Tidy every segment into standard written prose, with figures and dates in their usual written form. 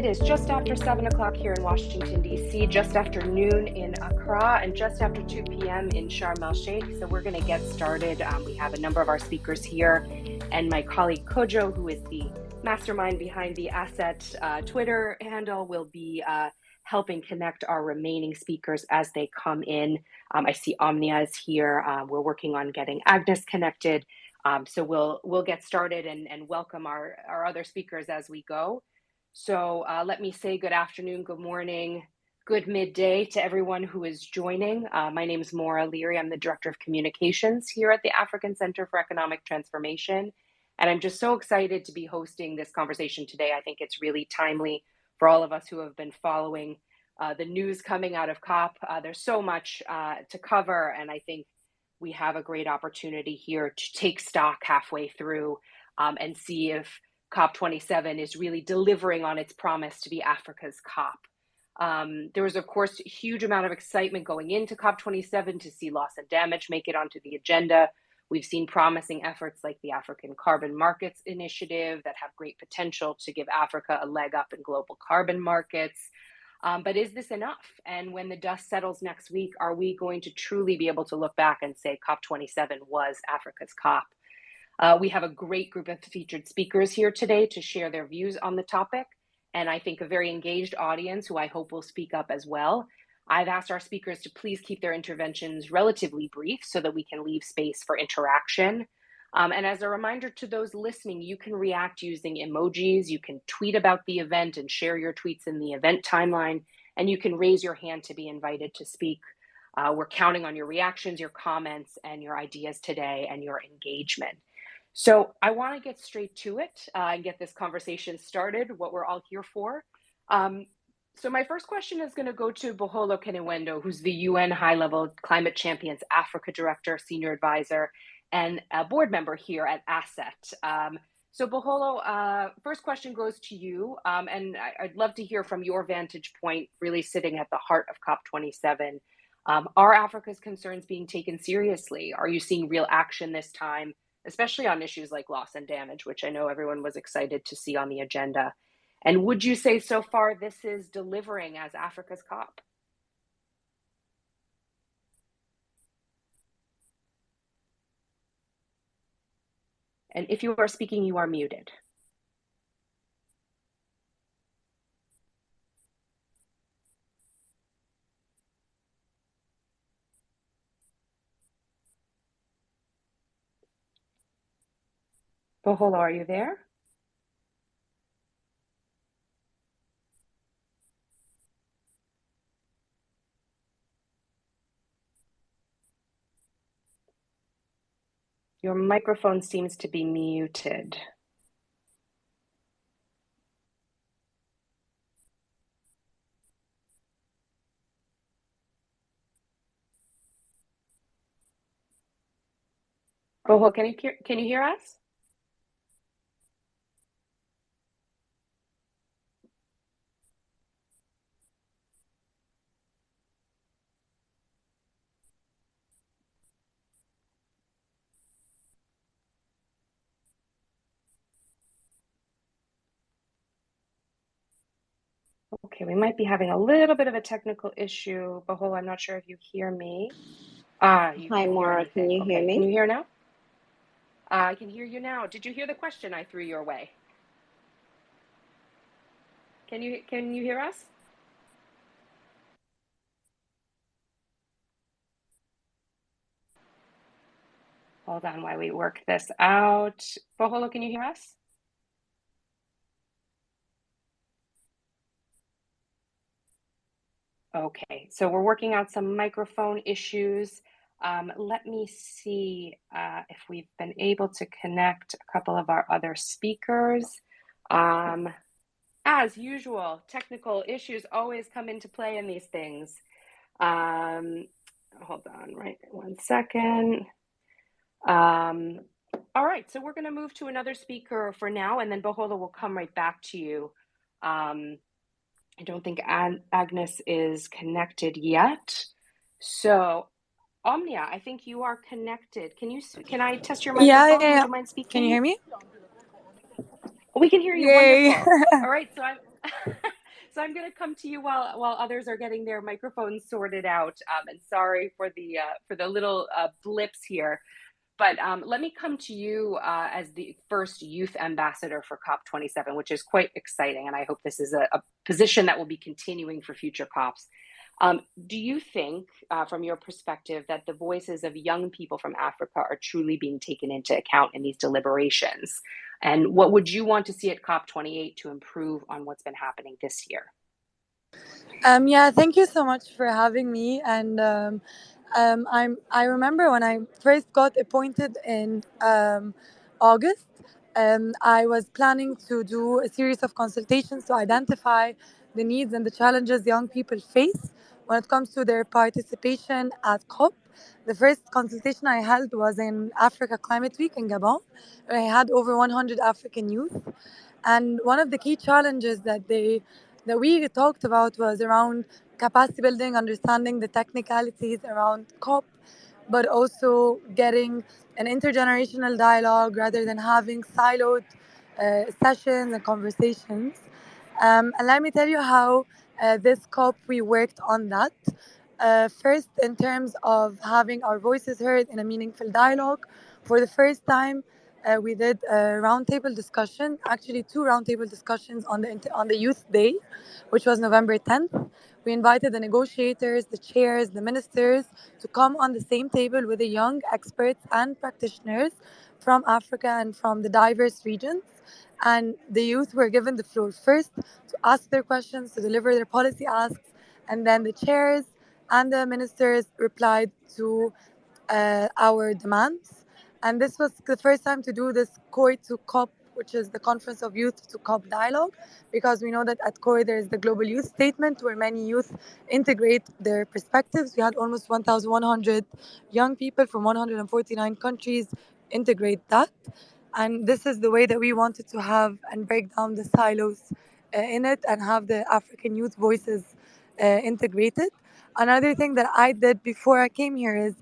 It is just after 7 o'clock here in Washington, D.C., just after noon in Accra, and just after 2 p.m. in Sharm el-Sheikh. So we're going to get started. We have a number of our speakers here, and my colleague Kojo, who is the mastermind behind the Asset Twitter handle, will be helping connect our remaining speakers as they come in. I see Omnia is here. We're working on getting Agnes connected. So we'll get started and welcome our other speakers as we go. So let me say good afternoon, good morning, good midday to everyone who is joining. My name is Maura Leary. I'm the Director of Communications here at the African Center for Economic Transformation. And I'm just so excited to be hosting this conversation today. I think it's really timely for all of us who have been following the news coming out of COP. There's so much to cover, and I think we have a great opportunity here to take stock halfway through and see if COP27 is really delivering on its promise to be Africa's COP. There was, of course, a huge amount of excitement going into COP27 to see loss and damage make it onto the agenda. We've seen promising efforts like the African Carbon Markets Initiative that have great potential to give Africa a leg up in global carbon markets. But is this enough? And when the dust settles next week, are we going to truly be able to look back and say COP27 was Africa's COP? We have a great group of featured speakers here today to share their views on the topic, and I think a very engaged audience who I hope will speak up as well. I've asked our speakers to please keep their interventions relatively brief so that we can leave space for interaction. And as a reminder to those listening, you can react using emojis, you can tweet about the event and share your tweets in the event timeline, and you can raise your hand to be invited to speak. We're counting on your reactions, your comments, and your ideas today and your engagement. So I want to get straight to it and get this conversation started, what we're all here for. So my first question is going to go to Boholo Kenewendo, who's the UN High-Level Climate Champions Africa Director, Senior Advisor, and a board member here at Asset. So Boholo, first question goes to you, and I'd love to hear from your vantage point, really sitting at the heart of COP27. Are Africa's concerns being taken seriously? Are you seeing real action this time, especially on issues like loss and damage, which I know everyone was excited to see on the agenda? And would you say so far this is delivering as Africa's COP? And if you are speaking, you are muted. Boholo, are you there? Your microphone seems to be muted. Boholo, can you hear us? Okay, we might be having a little bit of a technical issue. Boholo, I'm not sure if you hear me. Hi, Maura, can you hear me? Can you hear now? I can hear you now. Did you hear the question I threw your way? Can you hear us? Hold on while we work this out. Boholo, can you hear us? Okay, so we're working out some microphone issues. Let me see if we've been able to connect a couple of our other speakers. As usual, technical issues always come into play in these things. Hold on, right, 1 second. All right, so we're going to move to another speaker for now, and then Boholo will come right back to you. I don't think Agnes is connected yet. So, Omnia, I think you are connected. Can I test your microphone? Yeah. Would you mind speaking? Can you hear me? We can hear you. Yay. Wonderful. All right, so So I'm going to come to you while others are getting their microphones sorted out. And sorry for the little blips here. But let me come to you as the first youth ambassador for COP27, which is quite exciting. And I hope this is a position that will be continuing for future COPs. Do you think, from your perspective, that the voices of young people from Africa are truly being taken into account in these deliberations? And what would you want to see at COP28 to improve on what's been happening this year? Yeah, thank you so much for having me. And I remember when I first got appointed in August. I was planning to do a series of consultations to identify the needs and the challenges young people face when it comes to their participation at COP. The first consultation I held was in Africa Climate Week in Gabon, where I had over 100 African youth. And one of the key challenges that we talked about was around capacity building, understanding the technicalities around COP, but also getting an intergenerational dialogue rather than having siloed sessions and conversations. And let me tell you how this COP we worked on that. First, in terms of having our voices heard in a meaningful dialogue, for the first time, we did a roundtable discussion, actually two roundtable discussions on the Youth Day, which was November 10th. We invited the negotiators, the chairs, the ministers to come on the same table with the young experts and practitioners from Africa and from the diverse regions. And the youth were given the floor first to ask their questions, to deliver their policy asks, and then the chairs and the ministers replied to our demands. And this was the first time to do this COI to COP, which is the Conference of Youth to COP dialogue, because we know that at COI there is the Global Youth Statement where many youth integrate their perspectives. We had almost 1,100 young people from 149 countries integrate that. And this is the way that we wanted to have and break down the silos in it and have the African youth voices integrated. Another thing that I did before I came here is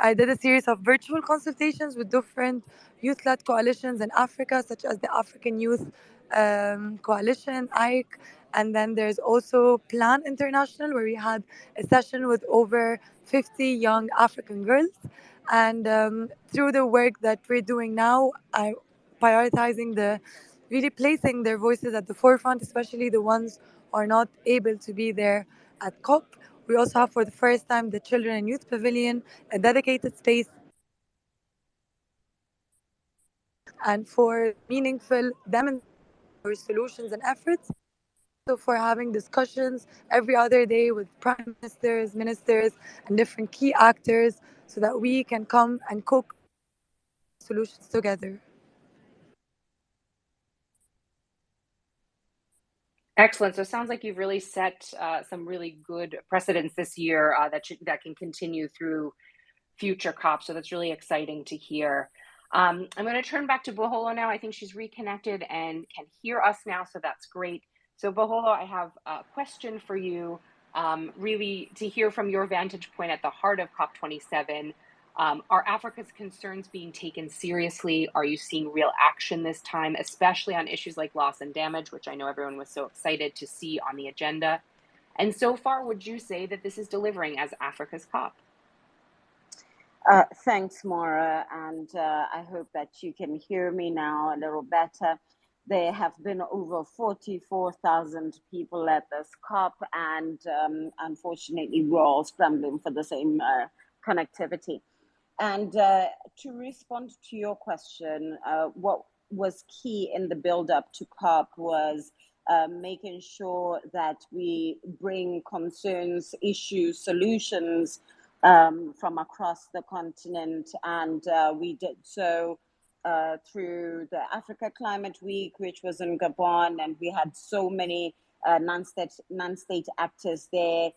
I did a series of virtual consultations with different youth led coalitions in Africa, such as the African Youth Coalition, AIC. And then there's also Plan International, where we had a session with over 50 young African girls. And through the work that we're doing now, I prioritizing the really placing their voices at the forefront, especially the ones who are not able to be there at COP. We also have for the first time the Children and Youth Pavilion, a dedicated space and for meaningful demonstrations or solutions and efforts. So for having discussions every other day with prime ministers, ministers, and different key actors so that we can come and co solutions together. Excellent. So it sounds like you've really set some really good precedents this year that can continue through future COPs. So that's really exciting to hear. I'm going to turn back to Boholo now. I think she's reconnected and can hear us now, so that's great. So Boholo, I have a question for you, really to hear from your vantage point at the heart of COP27. Are Africa's concerns being taken seriously? Are you seeing real action this time, especially on issues like loss and damage, which I know everyone was so excited to see on the agenda? And so far, would you say that this is delivering as Africa's COP? Thanks, Maura, and I hope that you can hear me now a little better. There have been over 44,000 people at this COP, and unfortunately, we're all scrambling for the same connectivity. And to respond to your question, what was key in the build-up to COP was making sure that we bring concerns, issues, solutions from across the continent, and we did so through the Africa Climate Week, which was in Gabon, and we had so many non-state actors there.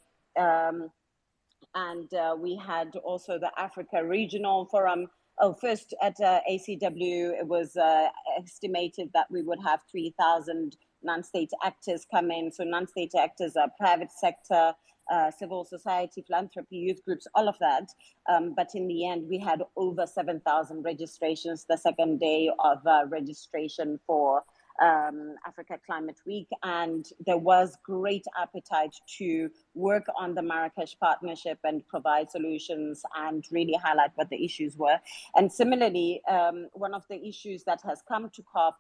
And we had also the Africa Regional Forum. Oh, first at ACW, it was estimated that we would have 3,000 non-state actors come in. So non-state actors are private sector, civil society, philanthropy, youth groups, all of that. But in the end, we had over 7,000 registrations the second day of registration for Africa Climate Week, and there was great appetite to work on the Marrakesh partnership and provide solutions and really highlight what the issues were. And similarly, one of the issues that has come to COP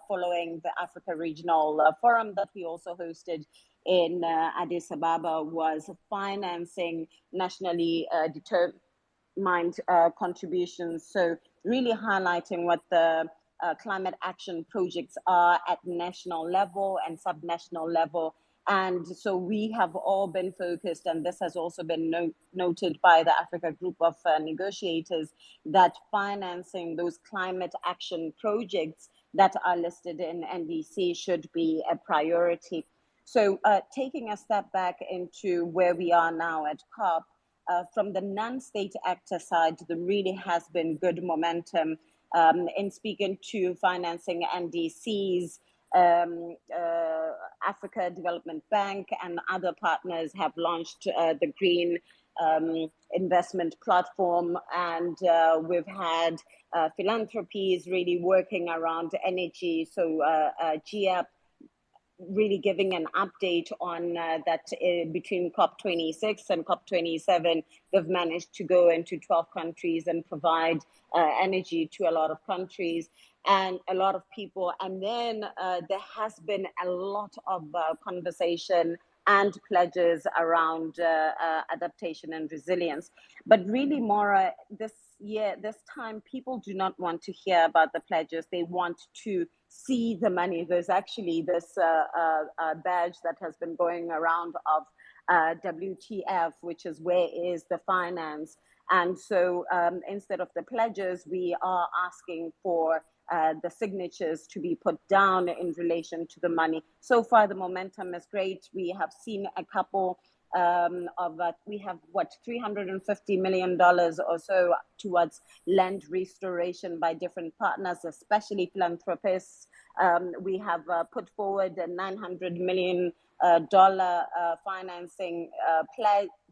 following the Africa Regional Forum that we also hosted in Addis Ababa was financing nationally determined contributions. So really highlighting what the climate action projects are at national level and subnational level. And so we have all been focused, and this has also been noted by the Africa Group of Negotiators, that financing those climate action projects that are listed in NDC should be a priority. So taking a step back into where we are now at COP, from the non-state actor side, there really has been good momentum. In speaking to financing NDCs, Africa Development Bank and other partners have launched the Green Investment Platform, and we've had philanthropies really working around energy. So GIAP really giving an update on that between COP26 and COP27, they've managed to go into 12 countries and provide energy to a lot of countries and a lot of people. And then there has been a lot of conversation and pledges around adaptation and resilience. But really, Maura, this time, people do not want to hear about the pledges. They want to see the money. There's actually this badge that has been going around of WTF, which is where is the finance? And so instead of the pledges, we are asking for the signatures to be put down in relation to the money. So far, the momentum is great. We have seen a couple we have $350 million or so towards land restoration by different partners, especially philanthropists. We have put forward a $900 million financing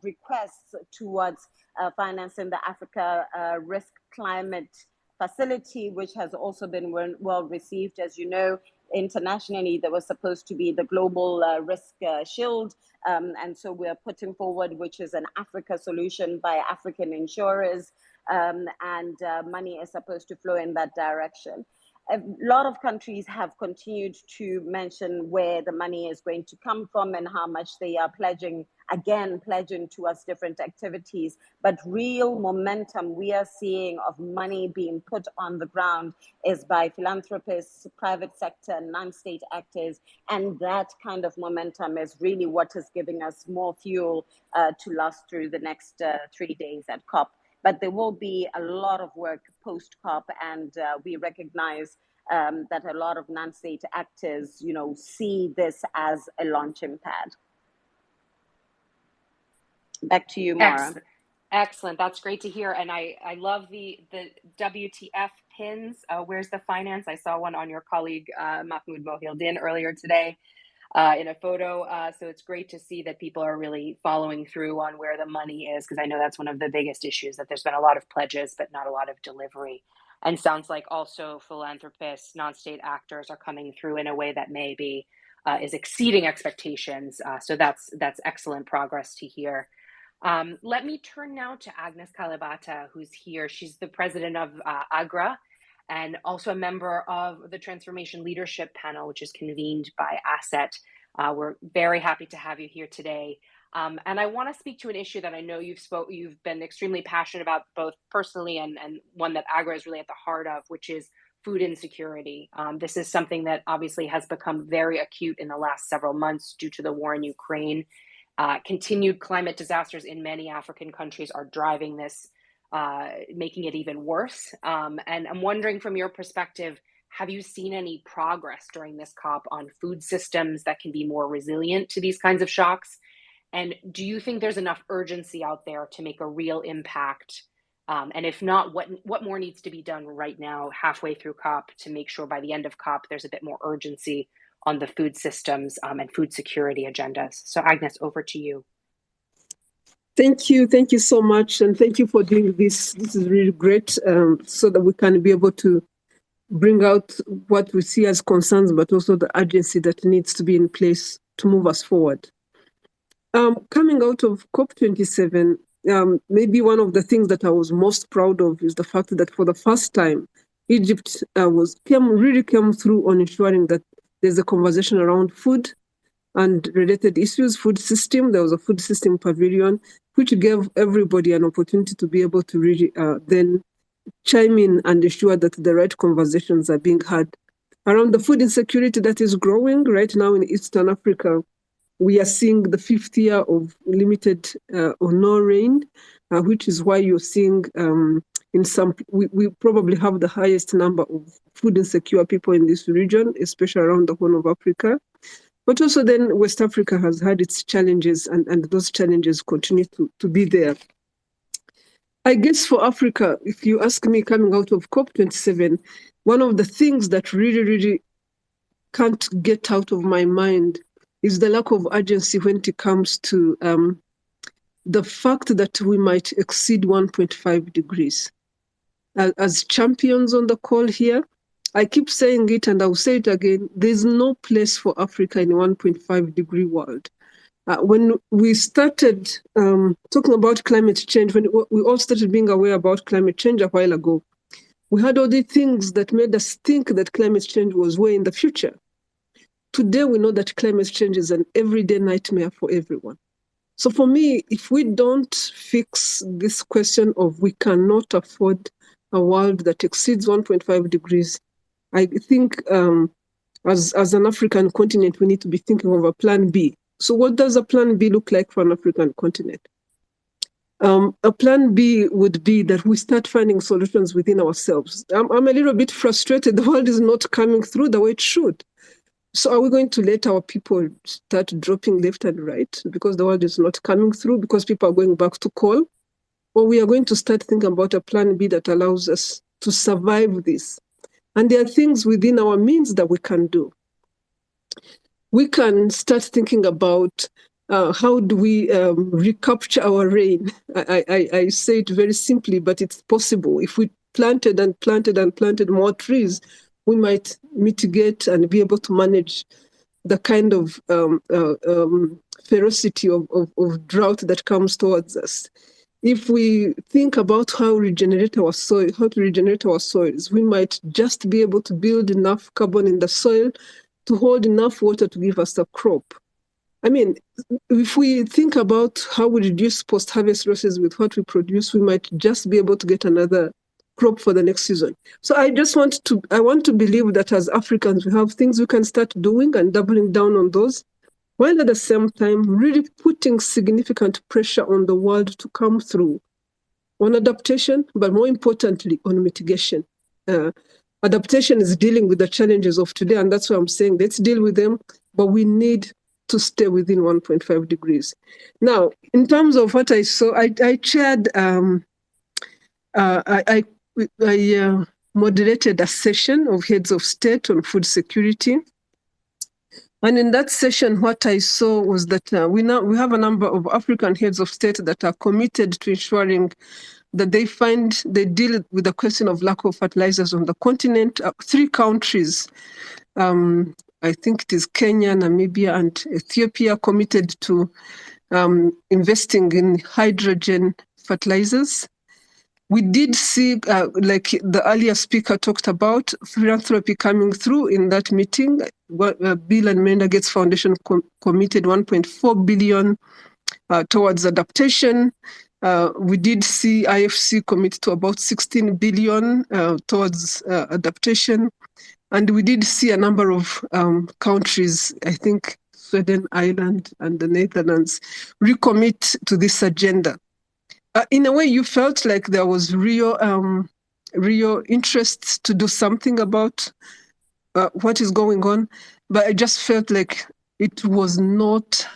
requests towards financing the Africa Risk Climate Facility, which has also been well received. As you know, internationally, there was supposed to be the Global Risk Shield. And so we're putting forward, which is an Africa solution by African insurers, and money is supposed to flow in that direction. A lot of countries have continued to mention where the money is going to come from and how much they are pledging towards different activities. But real momentum we are seeing of money being put on the ground is by philanthropists, private sector, non-state actors. And that kind of momentum is really what is giving us more fuel to last through the next 3 days at COP. But there will be a lot of work post-COP, and we recognize that a lot of non-state actors, see this as a launching pad. Back to you, Maura. Excellent. That's great to hear. And I love the WTF pins. Where's the finance? I saw one on your colleague Mahmoud Mohildin earlier today in a photo. So it's great to see that people are really following through on where the money is, because I know that's one of the biggest issues, that there's been a lot of pledges, but not a lot of delivery. And sounds like also philanthropists, non-state actors are coming through in a way that maybe is exceeding expectations. So that's excellent progress to hear. Let me turn now to Agnes Kalibata, who's here. She's the president of AGRA and also a member of the Transformation Leadership Panel, which is convened by ASSET. We're very happy to have you here today. And I want to speak to an issue that I know you've been extremely passionate about, both personally and one that AGRA is really at the heart of, which is food insecurity. This is something that obviously has become very acute in the last several months due to the war in Ukraine. Continued climate disasters in many African countries are driving this, making it even worse. And I'm wondering, from your perspective, have you seen any progress during this COP on food systems that can be more resilient to these kinds of shocks? And do you think there's enough urgency out there to make a real impact? And if not, what more needs to be done right now, halfway through COP, to make sure by the end of COP there's a bit more urgency on the food systems and food security agendas? So Agnes, over to you. Thank you so much, and thank you for doing this. This is really great, so that we can be able to bring out what we see as concerns, but also the urgency that needs to be in place to move us forward. Coming out of COP27, maybe one of the things that I was most proud of is the fact that for the first time, Egypt really came through on ensuring that there's a conversation around food and related issues, food system. There was a food system pavilion, which gave everybody an opportunity to be able to really then chime in and ensure that the right conversations are being had around the food insecurity that is growing right now in Eastern Africa. We are seeing the 5th year of limited or no rain, which is why you're seeing we probably have the highest number of food insecure people in this region, especially around the Horn of Africa. But also then West Africa has had its challenges, and those challenges continue to be there. I guess for Africa, if you ask me, coming out of COP27, one of the things that really, really can't get out of my mind is the lack of urgency when it comes to the fact that we might exceed 1.5 degrees. As champions on the call here, I keep saying it and I'll say it again, there's no place for Africa in a 1.5 degree world. When we started talking about climate change, when we all started being aware about climate change a while ago, we had all the things that made us think that climate change was way in the future. Today, we know that climate change is an everyday nightmare for everyone. So for me, if we don't fix this question of we cannot afford a world that exceeds 1.5 degrees, I think as an African continent, we need to be thinking of a plan B. So what does a plan B look like for an African continent? A plan B would be that we start finding solutions within ourselves. I'm a little bit frustrated. The world is not coming through the way it should. So are we going to let our people start dropping left and right because the world is not coming through, because people are going back to coal? Or we are going to start thinking about a plan B that allows us to survive this? And there are things within our means that we can do. We can start thinking about how do we recapture our rain? I say it very simply, but it's possible. If we planted and planted and planted more trees, we might mitigate and be able to manage the kind of ferocity of drought that comes towards us. If we think about how to regenerate our soils, we might just be able to build enough carbon in the soil to hold enough water to give us a crop. I mean, if we think about how we reduce post-harvest losses with what we produce, we might just be able to get another crop for the next season. So I want to believe that as Africans, we have things we can start doing and doubling down on those, while at the same time really putting significant pressure on the world to come through on adaptation, but more importantly, on mitigation. Adaptation is dealing with the challenges of today, and that's why I'm saying let's deal with them, but we need to stay within 1.5 degrees. Now, in terms of what I saw, I chaired, I moderated a session of heads of state on food security. And in that session, what I saw was that we have a number of African heads of state that are committed to ensuring that they deal with the question of lack of fertilizers on the continent. 3 countries, I think it is Kenya, Namibia, and Ethiopia, committed to investing in hydrogen fertilizers. We did see, like the earlier speaker talked about, philanthropy coming through in that meeting. Bill and Melinda Gates Foundation committed $1.4 billion towards adaptation. We did see IFC commit to about $16 billion towards adaptation. And we did see a number of countries, I think Sweden, Ireland, and the Netherlands, recommit to this agenda. In a way, you felt like there was real interest to do something about what is going on, but I just felt like it was not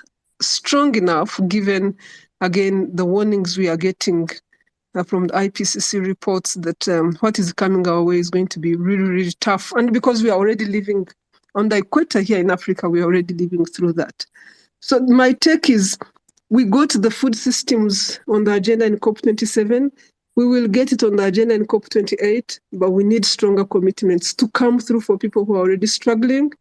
strong enough, given, again, the warnings we are getting from the IPCC reports that what is coming our way is going to be really, really tough. And because we are already living on the equator here in Africa, we are already living through that. So my take is, we got the food systems on the agenda in COP27. We will get it on the agenda in COP28, but we need stronger commitments to come through for people who are already struggling.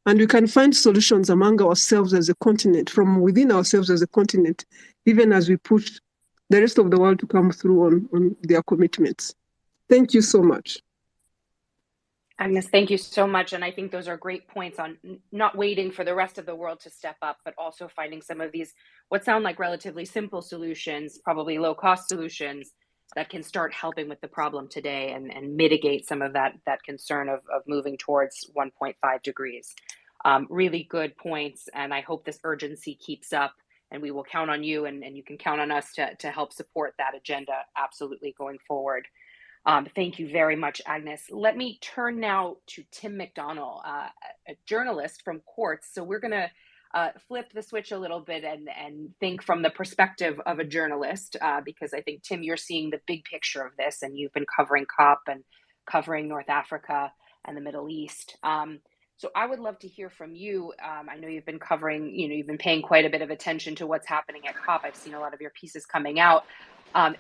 And we can find solutions among ourselves as a continent, from within ourselves as a continent, even as we push the rest of the world to come through on their commitments. Thank you so much. Agnes, thank you so much. And I think those are great points on not waiting for the rest of the world to step up, but also finding some of these, what sound like relatively simple solutions, probably low cost solutions that can start helping with the problem today and mitigate some of that concern of moving towards 1.5 degrees. Really good points. And I hope this urgency keeps up, and we will count on you, and you can count on us to help support that agenda absolutely going forward. Thank you very much, Agnes. Let me turn now to Tim McDonnell, a journalist from Quartz. So we're going to flip the switch a little bit and think from the perspective of a journalist, because I think, Tim, you're seeing the big picture of this, and you've been covering COP and covering North Africa and the Middle East. So I would love to hear from you. I know you've been covering, you've been paying quite a bit of attention to what's happening at COP. I've seen a lot of your pieces coming out.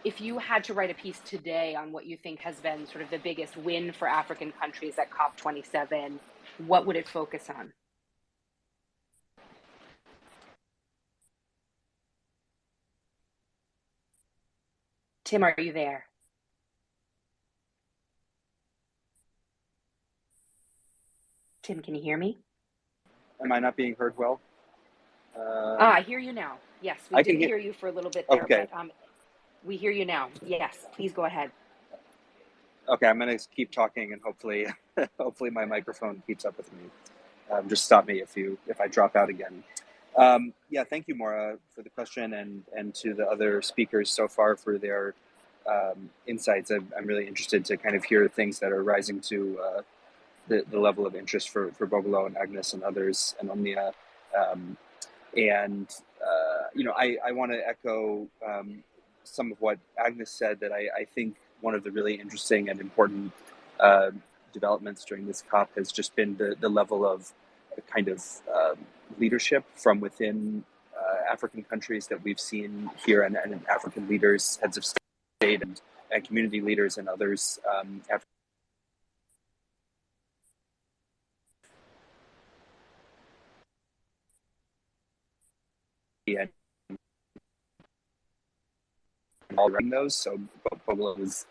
If you had to write a piece today on what you think has been sort of the biggest win for African countries at COP27, what would it focus on? Tim, are you there? Tim, can you hear me? Am I not being heard well? I hear you now. Yes, we did hear you for a little bit there, okay. But we hear you now. Yes, please go ahead. Okay, I'm going to keep talking, and hopefully, hopefully my microphone keeps up with me. Just stop me if I drop out again. Yeah, thank you, Maura, for the question, and to the other speakers so far for their insights. I'm really interested to kind of hear things that are rising to the level of interest for Bogolo and Agnes and others, and Omnia. I want to echo some of what Agnes said, that I think one of the really interesting and important developments during this COP has just been the level of kind of leadership from within African countries that we've seen here, and African leaders, heads of state and community leaders and others. And all running those. So Bogolo was,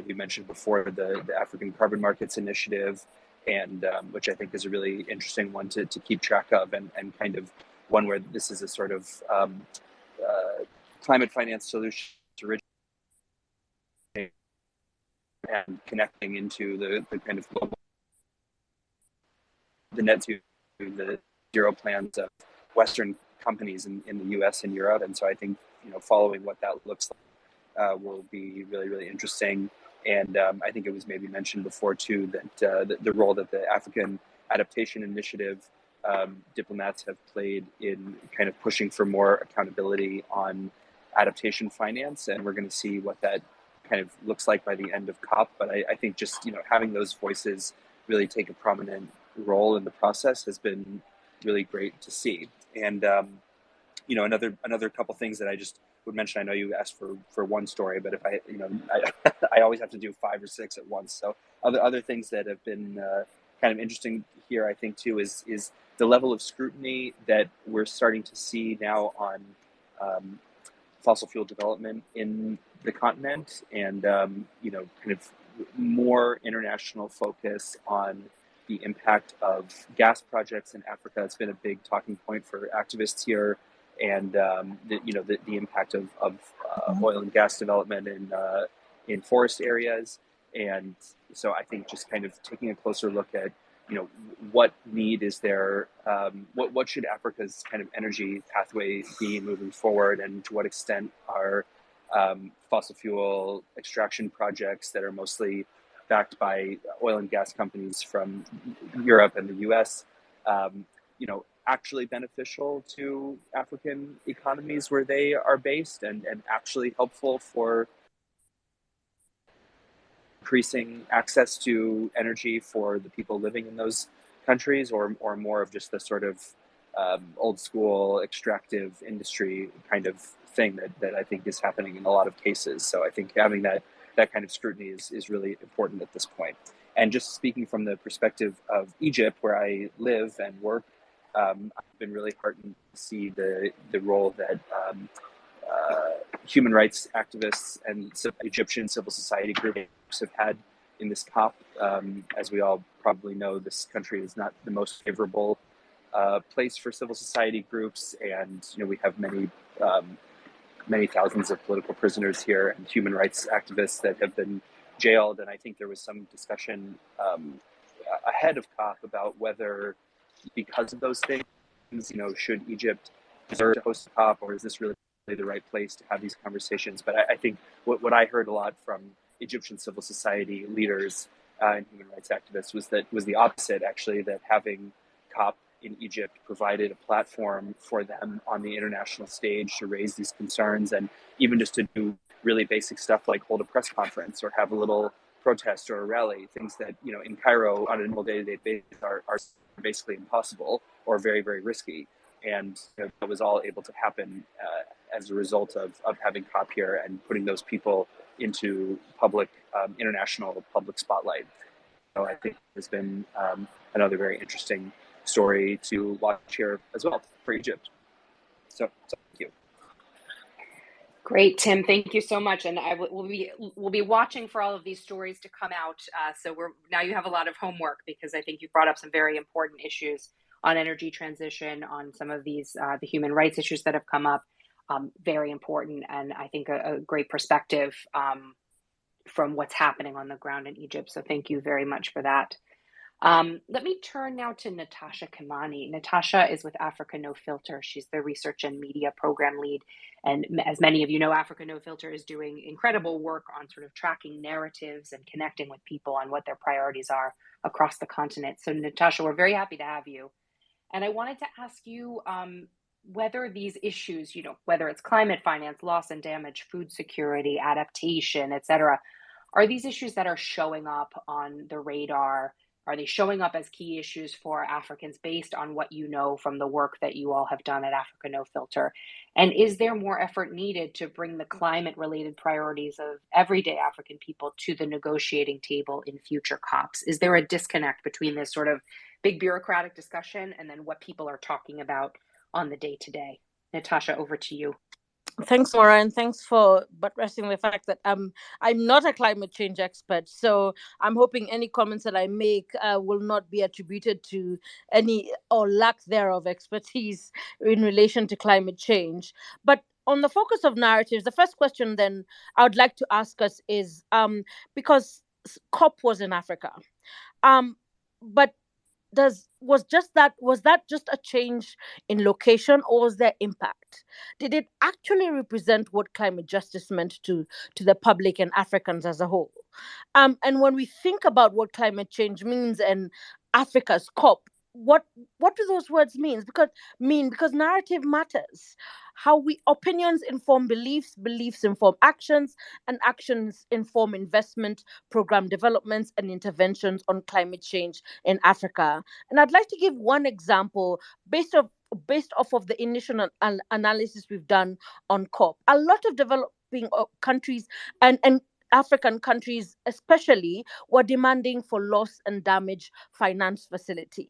we mentioned before the African Carbon Markets Initiative, and which I think is a really interesting one to keep track of, and kind of one where this is a sort of climate finance solution to originate and connecting into the kind of global, the net zero plans of Western companies in the US and Europe. And so I think, following what that looks like will be really, really interesting. And I think it was maybe mentioned before too that the role that the African Adaptation Initiative diplomats have played in kind of pushing for more accountability on adaptation finance. And we're going to see what that kind of looks like by the end of COP. But I think just, having those voices really take a prominent role in the process has been really great to see. And another couple things that I just would mention. I know you asked for one story, but if I always have to do 5 or 6 at once. So other things that have been kind of interesting here, I think too, is the level of scrutiny that we're starting to see now on fossil fuel development in the continent, and kind of more international focus on the impact of gas projects in Africa. It's been a big talking point for activists here, and the impact of oil and gas development in forest areas. And so I think just kind of taking a closer look at what need is there, what should Africa's kind of energy pathway be moving forward, and to what extent are fossil fuel extraction projects that are mostly backed by oil and gas companies from Europe and the US, actually beneficial to African economies where they are based, and actually helpful for increasing access to energy for the people living in those countries, or more of just the sort of old school extractive industry kind of thing that I think is happening in a lot of cases. So I think having that kind of scrutiny is really important at this point. And just speaking from the perspective of Egypt, where I live and work, I've been really heartened to see the role that human rights activists and Egyptian civil society groups have had in this COP. As we all probably know, this country is not the most favorable place for civil society groups, and we have many thousands of political prisoners here and human rights activists that have been jailed. And I think there was some discussion ahead of COP about whether, because of those things, should Egypt deserve to host a COP, or is this really the right place to have these conversations? But I think what I heard a lot from Egyptian civil society leaders and human rights activists was the opposite, actually, that having COP in Egypt provided a platform for them on the international stage to raise these concerns, and even just to do really basic stuff like hold a press conference or have a little protest or a rally, things that in Cairo on a normal day-to-day basis are basically impossible or very, very risky. And that was all able to happen as a result of having COP here and putting those people into international public spotlight. So I think there's been another very interesting story to watch here as well for Egypt. So thank you. Great, Tim. Thank you so much. And we'll be watching for all of these stories to come out. So now you have a lot of homework, because I think you brought up some very important issues on energy transition, on some of these the human rights issues that have come up. Very important, and I think a great perspective from what's happening on the ground in Egypt. So thank you very much for that. Let me turn now to Natasha Kimani. Natasha is with Africa No Filter. She's the research and media program lead. And as many of you know, Africa No Filter is doing incredible work on sort of tracking narratives and connecting with people on what their priorities are across the continent. So Natasha, we're very happy to have you. And I wanted to ask you whether these issues, whether it's climate finance, loss and damage, food security, adaptation, et cetera, are these issues that are showing up on the radar? Are they showing up as key issues for Africans based on what you know from the work that you all have done at Africa No Filter? And is there more effort needed to bring the climate-related priorities of everyday African people to the negotiating table in future COPs? Is there a disconnect between this sort of big bureaucratic discussion and then what people are talking about on the day-to-day? Natasha, over to you. Thanks, Maura, and thanks for buttressing the fact that I'm not a climate change expert. So I'm hoping any comments that I make will not be attributed to any or lack thereof expertise in relation to climate change. But on the focus of narratives, the first question then I would like to ask us is because COP was in Africa, but was that just a change in location, or was there impact? Did it actually represent what climate justice meant to the public and Africans as a whole? And when we think about what climate change means and Africa's COP, what do those words mean? Because narrative matters. Opinions inform beliefs, beliefs inform actions, and actions inform investment, program developments, and interventions on climate change in Africa. And I'd like to give one example based off of the initial analysis we've done on COP. A lot of developing countries and African countries especially were demanding for loss and damage finance facility.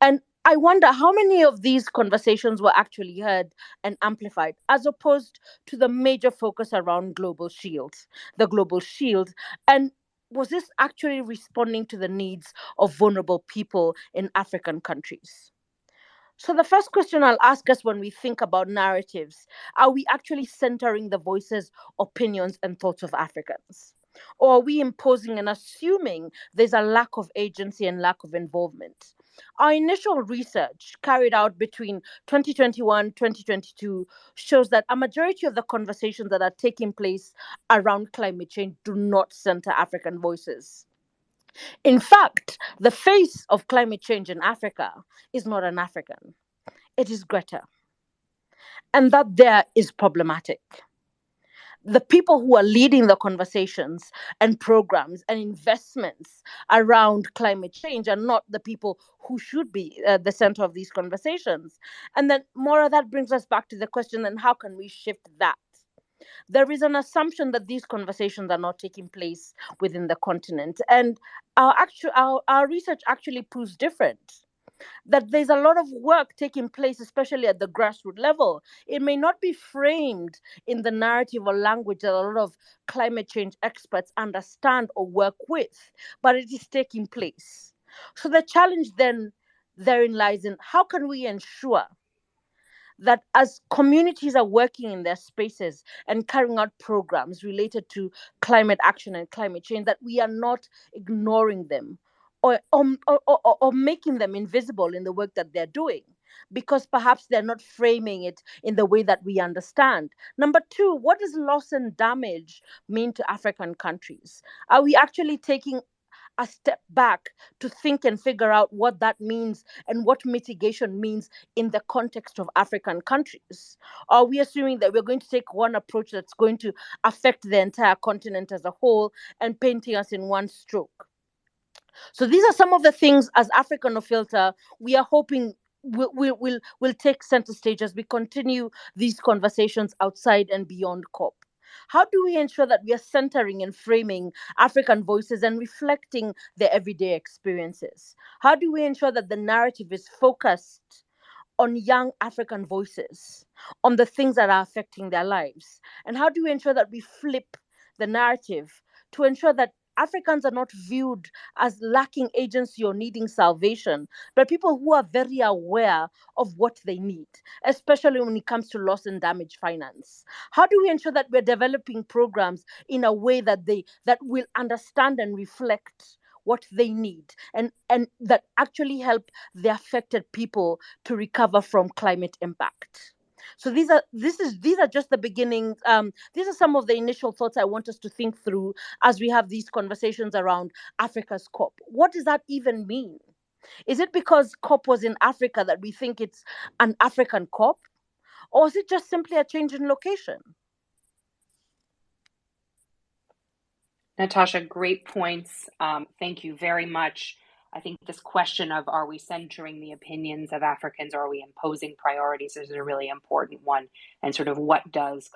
And I wonder how many of these conversations were actually heard and amplified, as opposed to the major focus around the global shield. And was this actually responding to the needs of vulnerable people in African countries? So the first question I'll ask us when we think about narratives, are we actually centering the voices, opinions, and thoughts of Africans? Or are we imposing and assuming there's a lack of agency and lack of involvement? Our initial research carried out between 2021 and 2022 shows that a majority of the conversations that are taking place around climate change do not center African voices. In fact, the face of climate change in Africa is not an African. It is Greta. And that there is problematic. the people who are leading the conversations and programs and investments around climate change are not the people who should be the center of these conversations. And then, Maura, that brings us back to the question: then how can we shift that? There is an assumption that these conversations are not taking place within the continent, and our research actually proves different, that there's a lot of work taking place, especially at the grassroots level. It may not be framed in the narrative or language that a lot of climate change experts understand or work with, but it is taking place. So the challenge then therein lies in how can we ensure that as communities are working in their spaces and carrying out programs related to climate action and climate change, that we are not ignoring them or making them invisible in the work that they're doing, because perhaps they're not framing it in the way that we understand. Number two, what does loss and damage mean to African countries? Are we actually taking a step back to think and figure out what that means and what mitigation means in the context of African countries? Are we assuming that we're going to take one approach that's going to affect the entire continent as a whole and painting us in one stroke? So these are some of the things as Africa No Filter we are hoping will take center stage as we continue these conversations outside and beyond COP. How do we ensure that we are centering and framing African voices and reflecting their everyday experiences? How do we ensure that the narrative is focused on young African voices, on the things that are affecting their lives? And how do we ensure that we flip the narrative to ensure that Africans are not viewed as lacking agency or needing salvation, but people who are very aware of what they need, especially when it comes to loss and damage finance? How do we ensure that we're developing programs in a way that will understand and reflect what they need, and that actually help the affected people to recover from climate impact? So these are just the beginnings. These are some of the initial thoughts I want us to think through as we have these conversations around Africa's COP. What does that even mean? Is it because COP was in Africa that we think it's an African COP? Or is it just simply a change in location? Natasha, great points. Thank you very much. I think this question of are we centering the opinions of Africans or are we imposing priorities is a really important one. And sort of what does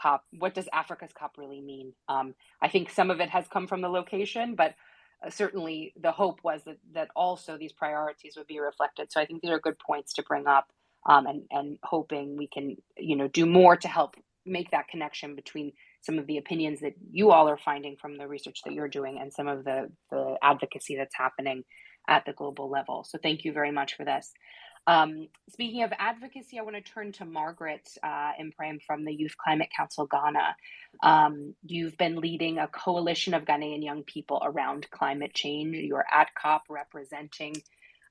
Africa's COP really mean? I think some of it has come from the location, but certainly the hope was that also these priorities would be reflected. So I think these are good points to bring up, and hoping we can do more to help make that connection between some of the opinions that you all are finding from the research that you're doing and some of the advocacy that's happening at the global level. So thank you very much for this. Speaking of advocacy, I want to turn to Margaret Imprem from the Youth Climate Council Ghana. You've been leading a coalition of Ghanaian young people around climate change. You're at COP representing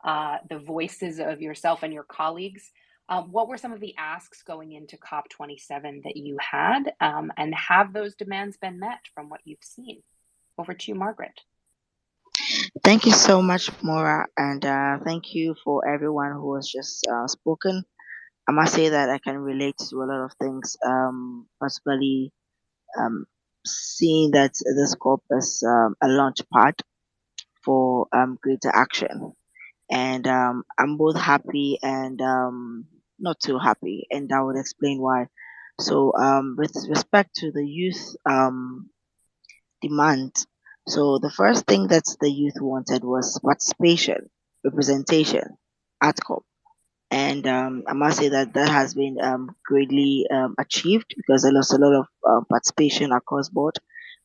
the voices of yourself and your colleagues. What were some of the asks going into COP27 that you had, and have those demands been met from what you've seen? Over to you, Margaret. Thank you so much, Maura, and thank you for everyone who has just spoken. I must say that I can relate to a lot of things, particularly seeing that this COP is a launch pad for greater action. And I'm both happy and not too happy, and I would explain why. So, with respect to the youth demand, so the first thing that the youth wanted was participation, representation at COP. And I must say that that has been greatly achieved, because there was a lot of participation across board.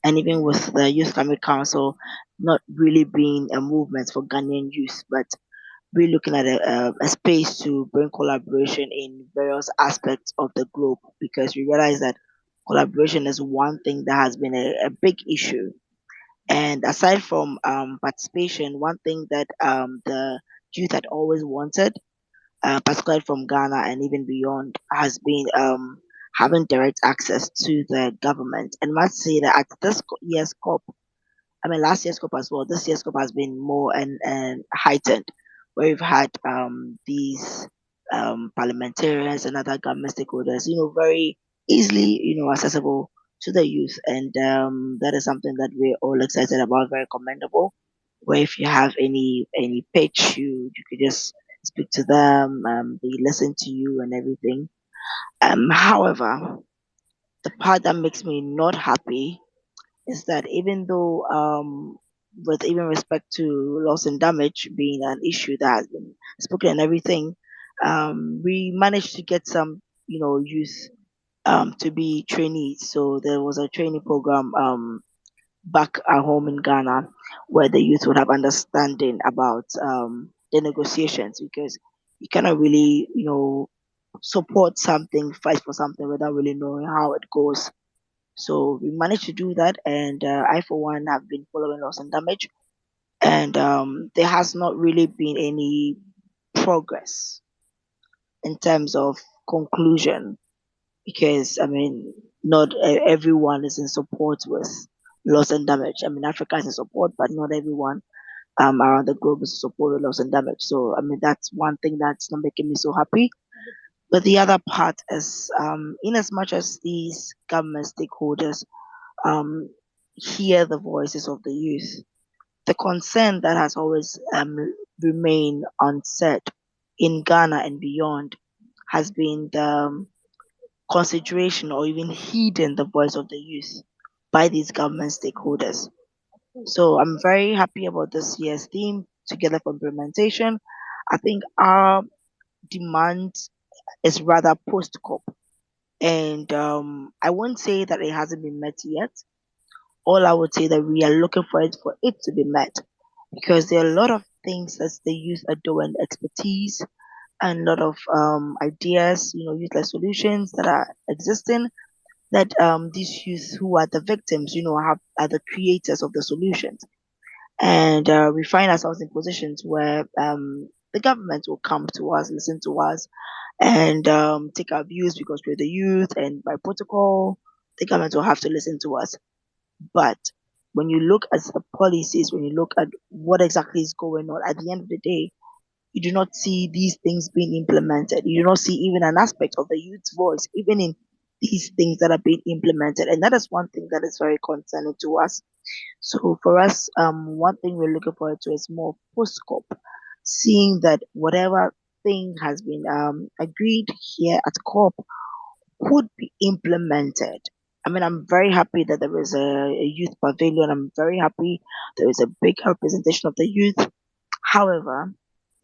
And even with the Youth Climate Council not really being a movement for Ghanaian youth, but really looking at a space to bring collaboration in various aspects of the globe, because we realize that collaboration is one thing that has been a big issue. And aside from participation, one thing that the youth had always wanted, particularly from Ghana and even beyond, has been having direct access to the government. And I must say that at this year's COP, I mean last year's COP as well, this year's COP has been more and heightened, where we've had these parliamentarians and other government stakeholders, very easily, accessible to the youth, and that is something that we're all excited about. Very commendable. Where if you have any pitch, you could just speak to them. They listen to you and everything. However, the part that makes me not happy is that even though with even respect to loss and damage being an issue that has been spoken and everything, we managed to get some youth to be trainees. So there was a training program back at home in Ghana where the youth would have understanding about the negotiations, because you cannot really support something, fight for something without really knowing how it goes. So we managed to do that, and I, for one, have been following loss and damage, and there has not really been any progress in terms of conclusion, because I mean, not everyone is in support with loss and damage. I mean, Africa is in support, but not everyone around the globe is in support with loss and damage. So I mean, that's one thing that's not making me so happy. But the other part is, in as much as these government stakeholders um, hear the voices of the youth, the concern that has always remained unsaid in Ghana and beyond has been the consideration or even heeding the voice of the youth by these government stakeholders. So I'm very happy about this year's theme, Together for Implementation. I think our demand is rather post COP. And I won't say that it hasn't been met yet. All I would say that we are looking for it to be met, because there are a lot of things that the youth are doing, expertise and a lot of ideas, youth-led solutions that are existing, that these youth who are the victims, are the creators of the solutions. And we find ourselves in positions where the government will come to us, listen to us, and take our views because we're the youth, and by protocol, the government will have to listen to us. But when you look at the policies, when you look at what exactly is going on, at the end of the day, you do not see these things being implemented. You do not see even an aspect of the youth's voice, even in these things that are being implemented. And that is one thing that is very concerning to us. So for us, one thing we're looking forward to is more post-COP, seeing that whatever thing has been agreed here at COP could be implemented. I mean, I'm very happy that there is a youth pavilion. I'm very happy there is a big representation of the youth. However,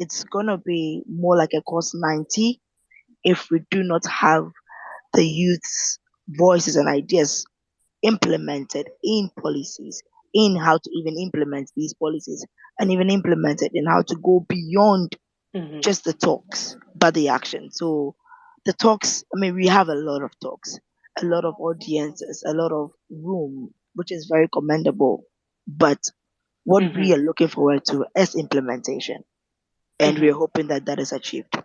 it's gonna be more like a cost 90 if we do not have the youth's voices and ideas implemented in policies, in how to even implement these policies, and even implemented in how to go beyond just the talks, but the action. So the talks, I mean, we have a lot of talks, a lot of audiences, a lot of room, which is very commendable. But what we are looking forward to is implementation. And we're hoping that that is achieved.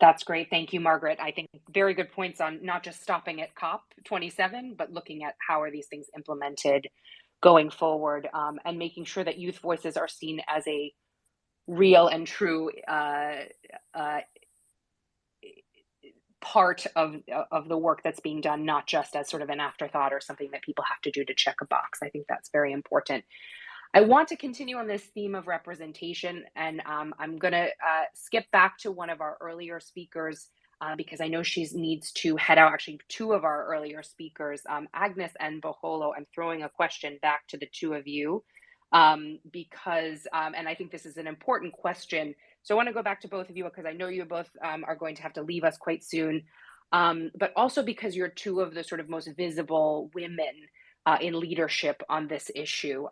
That's great. Thank you, Margaret. I think very good points on not just stopping at COP27, but looking at how are these things implemented going forward, and making sure that youth voices are seen as a real and true part of the work that's being done, not just as sort of an afterthought or something that people have to do to check a box. I think that's very important. I want to continue on this theme of representation, and I'm going to skip back to one of our earlier speakers because I know she needs to head out. Actually, two of our earlier speakers, Agnes and Boholo, I'm throwing a question back to the two of you because, and I think this is an important question. So I want to go back to both of you because I know you both are going to have to leave us quite soon, but also because you're two of the sort of most visible women in leadership on this issue.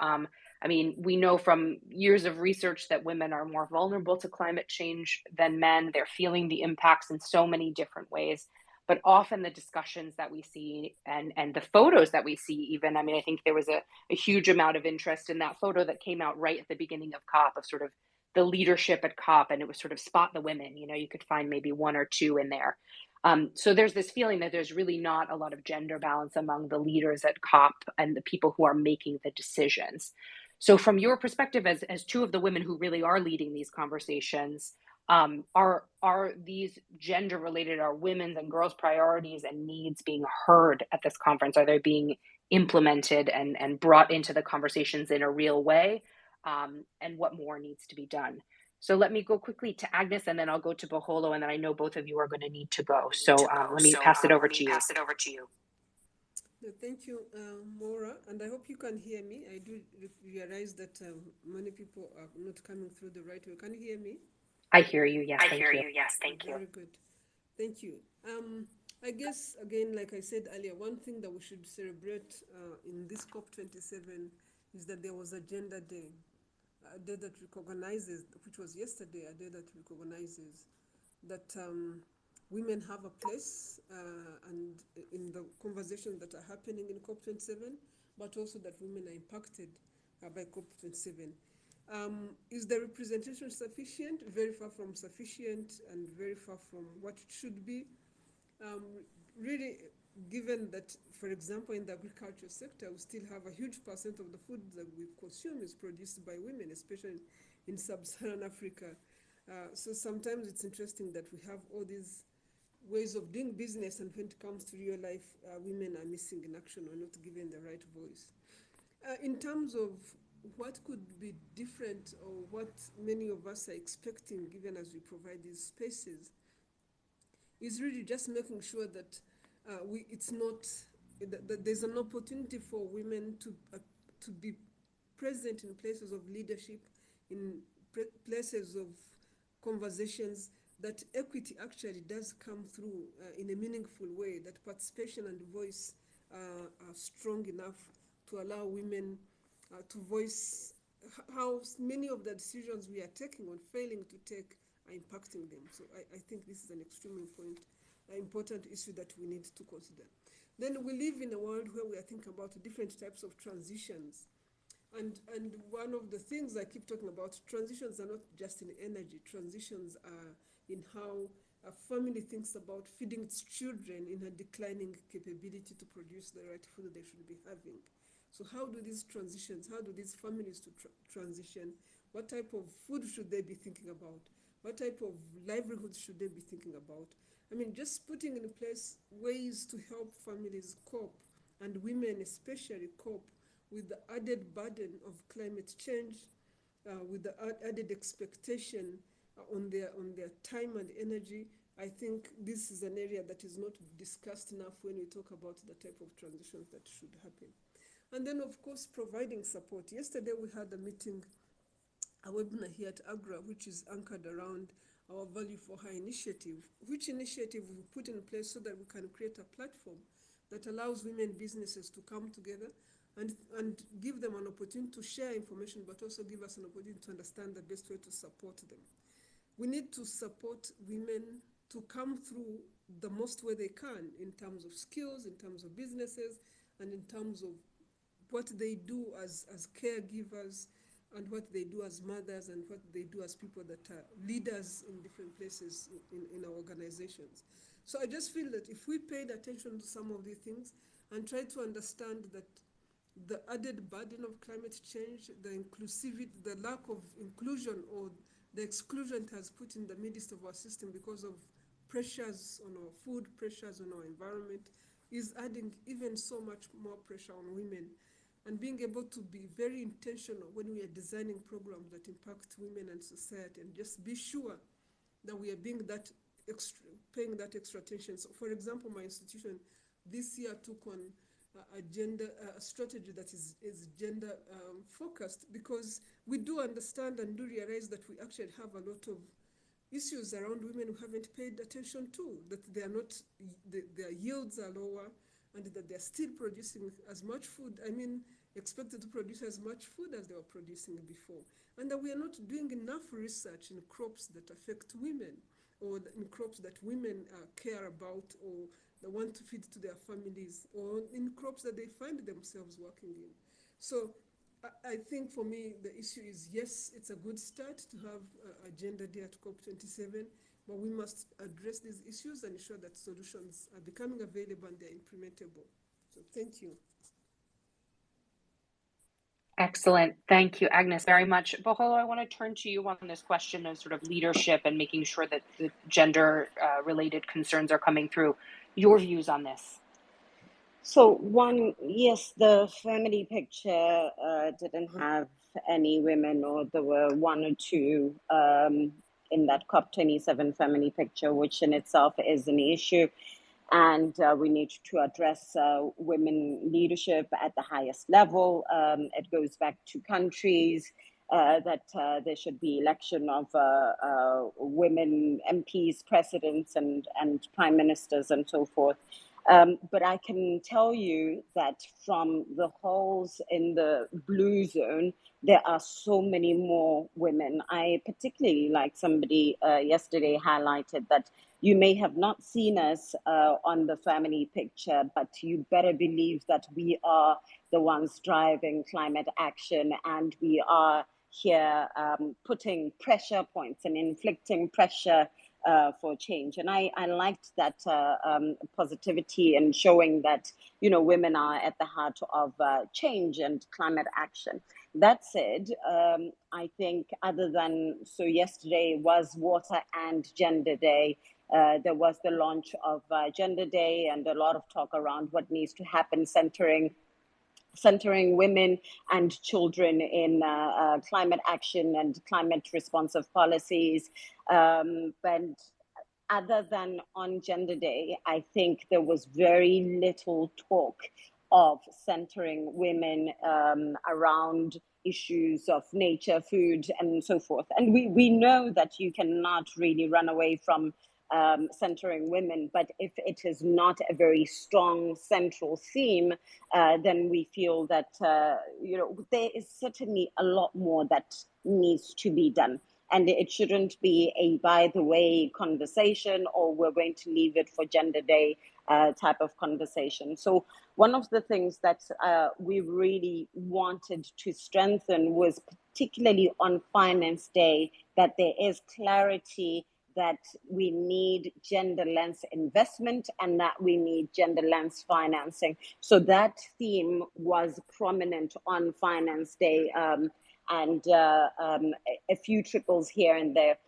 I mean, we know from years of research that women are more vulnerable to climate change than men. They're feeling the impacts in so many different ways. But often the discussions that we see and the photos that we see even, I mean, I think there was a huge amount of interest in that photo that came out right at the beginning of COP of sort of the leadership at COP, and it was sort of spot the women. You could find maybe one or two in there. So there's this feeling that there's really not a lot of gender balance among the leaders at COP and the people who are making the decisions. So from your perspective as two of the women who really are leading these conversations, Are these gender related, are women's and girls' priorities and needs being heard at this conference? Are they being implemented and brought into the conversations in a real way? And what more needs to be done? So let me go quickly to Agnes, and then I'll go to Baholo, and then I know both of you are going to need to go. So let me pass it over to you. No, thank you, Maura, and I hope you can hear me. I do realize that many people are not coming through the right way. Can you hear me? I hear you. Yes, thank you. Very good. Thank you. I guess, again, like I said earlier, one thing that we should celebrate in this COP27 is that there was a Gender Day, a day that recognizes, which was yesterday, a day that recognizes that women have a place and in the conversations that are happening in COP27, but also that women are impacted by COP27. Is the representation sufficient? Very far from sufficient and very far from what it should be. Really, given that, for example, in the agriculture sector, we still have a huge percent of the food that we consume is produced by women, especially in sub-Saharan Africa. So sometimes it's interesting that we have all these ways of doing business, and when it comes to real life, women are missing in action or not given the right voice. In terms of what could be different or what many of us are expecting, given as we provide these spaces, is really just making sure that it's not, that there's an opportunity for women to be present in places of leadership, in places of conversations, that equity actually does come through in a meaningful way, that participation and voice are strong enough to allow women to voice how many of the decisions we are taking or failing to take are impacting them. So I think this is an extremely important issue that we need to consider. Then we live in a world where we are thinking about different types of transitions. And one of the things I keep talking about, transitions are not just in energy. Transitions are in how a family thinks about feeding its children in a declining capability to produce the right food they should be having. So how do these transitions, how do these families to transition? What type of food should they be thinking about? What type of livelihoods should they be thinking about? I mean, just putting in place ways to help families cope, and women especially cope, with the added burden of climate change, with the added expectation on their time and energy. I think this is an area that is not discussed enough when we talk about the type of transitions that should happen. And then, of course, providing support. Yesterday we had a meeting, a webinar here at AGRA, which is anchored around our Value for Her initiative, which initiative we put in place so that we can create a platform that allows women businesses to come together and give them an opportunity to share information, but also give us an opportunity to understand the best way to support them. We need to support women to come through the most way they can in terms of skills, in terms of businesses, and in terms of what they do as caregivers, and what they do as mothers, and what they do as people that are leaders in different places in our organizations. So I just feel that if we paid attention to some of these things and tried to understand that the added burden of climate change, the inclusivity, the lack of inclusion or the exclusion it has put in the midst of our system because of pressures on our food, pressures on our environment, is adding even so much more pressure on women. And being able to be very intentional when we are designing programs that impact women and society, and just be sure that we are being that paying that extra attention. So, for example, my institution this year took on a strategy that is gender focused, because we do understand and do realize that we actually have a lot of issues around women who haven't paid attention to, that they are not, their yields are lower, and that they're still producing as much food, expected to produce as much food as they were producing before. And that we are not doing enough research in crops that affect women, or in crops that women care about, or that want to feed to their families, or in crops that they find themselves working in. So I think for me, the issue is, yes, it's a good start to have a Gender Day at COP27, but we must address these issues and ensure that solutions are becoming available and they're implementable. So thank you. Excellent. Thank you, Agnes, very much. Baholo, I want to turn to you on this question of sort of leadership and making sure that the gender related concerns are coming through. Your views on this? So one, yes, the family picture didn't have any women, or there were one or two in that COP27 family picture, which in itself is an issue. And we need to address women leadership at the highest level. It goes back to countries that there should be election of women MPs, presidents, and prime ministers, and so forth. But I can tell you that from the holes in the blue zone, there are so many more women. I particularly, like somebody yesterday highlighted, that you may have not seen us on the family picture, but you better believe that we are the ones driving climate action, and we are here putting pressure points and inflicting pressure for change. And I liked that positivity and showing that, women are at the heart of change and climate action. That said, I think yesterday was Water and Gender Day. There was the launch of Gender Day and a lot of talk around what needs to happen, centering women and children in climate action and climate responsive policies. But other than on Gender Day, I think there was very little talk of centering women around issues of nature, food, and so forth. And we know that you cannot really run away from centering women, but if it is not a very strong central theme, then we feel that there is certainly a lot more that needs to be done. And it shouldn't be a by the way conversation, or we're going to leave it for Gender Day type of conversation. So one of the things that we really wanted to strengthen was, particularly on Finance Day, that there is clarity that we need gender lens investment and that we need gender lens financing. So that theme was prominent on Finance Day, and a few trickles here and there.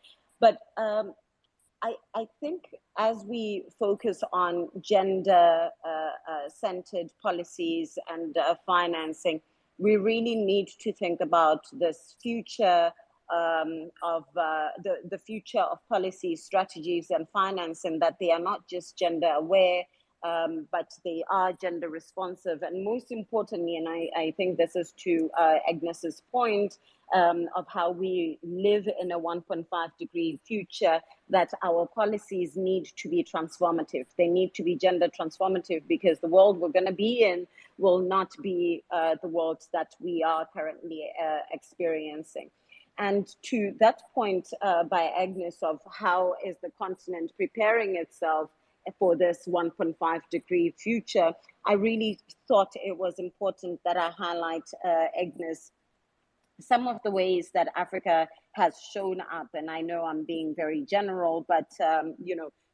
But I think as we focus on gender-centered policies and financing, we really need to think about this future of the future of policy strategies and financing, that they are not just gender aware, but they are gender responsive. And most importantly, and I think this is to Agnes's point of how we live in a 1.5 degree future, that our policies need to be transformative. They need to be gender transformative, because the world we're going to be in will not be the world that we are currently experiencing. And to that point by Agnes of how is the continent preparing itself for this 1.5 degree future, I really thought it was important that I highlight, Agnes, some of the ways that Africa has shown up. And I know I'm being very general, but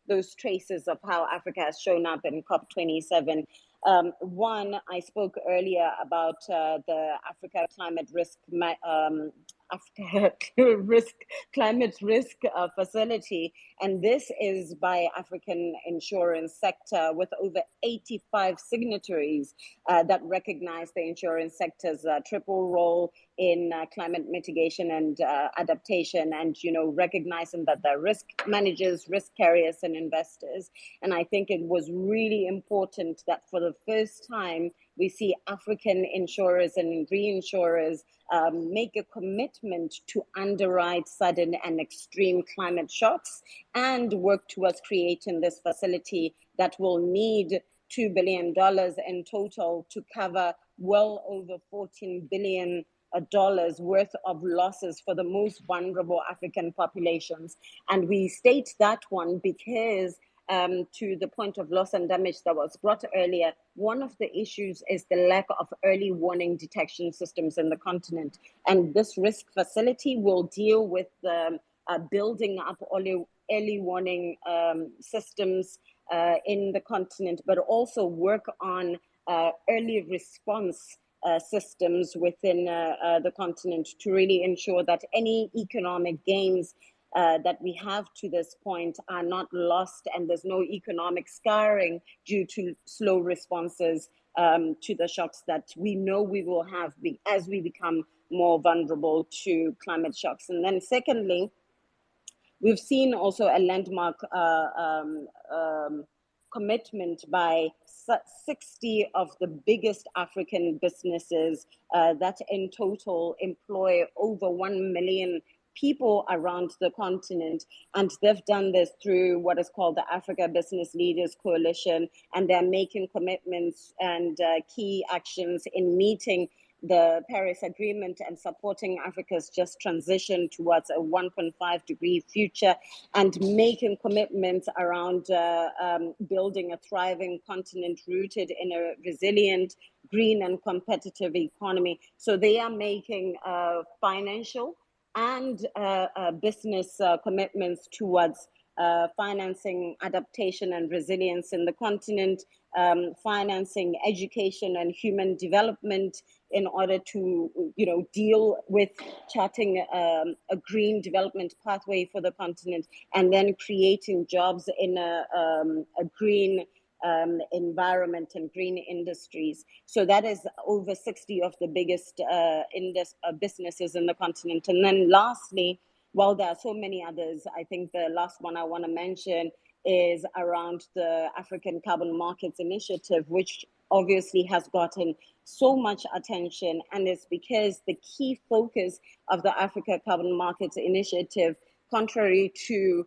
those traces of how Africa has shown up in COP27. One, I spoke earlier about the Africa Climate Risk Climate Risk Facility, and this is by African insurance sector, with over 85 signatories that recognize the insurance sector's triple role in climate mitigation and adaptation, and recognizing that they're risk managers, risk carriers, and investors. And I think it was really important that for the first time we see African insurers and reinsurers make a commitment to underwrite sudden and extreme climate shocks, and work towards creating this facility that will need $2 billion in total to cover well over $14 billion worth of losses for the most vulnerable African populations. And we state that one because to the point of loss and damage that was brought earlier, one of the issues is the lack of early warning detection systems in the continent. And this risk facility will deal with the building up early warning systems in the continent, but also work on early response systems within the continent to really ensure that any economic gains that we have to this point are not lost, and there's no economic scarring due to slow responses to the shocks that we know we will have as we become more vulnerable to climate shocks. And then secondly, we've seen also a landmark commitment by 60 of the biggest African businesses that in total employ over 1 million people around the continent. And they've done this through what is called the Africa Business Leaders Coalition. And they're making commitments and key actions in meeting the Paris Agreement and supporting Africa's just transition towards a 1.5-degree future, and making commitments around building a thriving continent rooted in a resilient, green and competitive economy. So they are making financial and business commitments towards financing adaptation and resilience in the continent, financing education and human development in order to, deal with charting a green development pathway for the continent, and then creating jobs in a green environment and green industries. So that is over 60 of the biggest businesses in the continent. And then lastly, while there are so many others, I think the last one I want to mention is around the African Carbon Markets Initiative, which obviously has gotten so much attention. And it's because the key focus of the Africa Carbon Markets Initiative, contrary to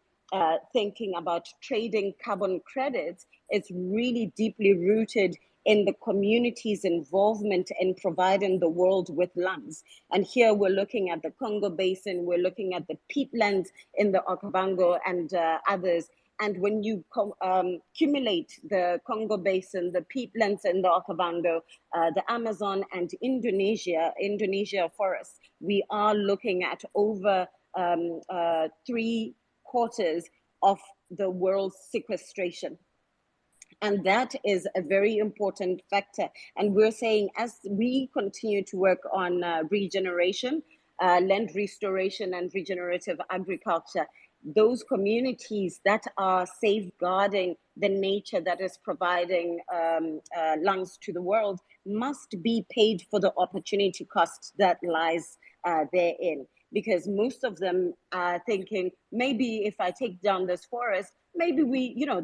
thinking about trading carbon credits, is really deeply rooted in the community's involvement in providing the world with lands. And here we're looking at the Congo Basin, we're looking at the peatlands in the Okavango and others. And when you accumulate the Congo Basin, the peatlands in the Okavango, the Amazon and Indonesia forests, we are looking at over 3/4 of the world's sequestration. And that is a very important factor. And we're saying as we continue to work on regeneration, land restoration and regenerative agriculture, those communities that are safeguarding the nature that is providing lungs to the world must be paid for the opportunity cost that lies therein. Because most of them are thinking, maybe if I take down this forest, maybe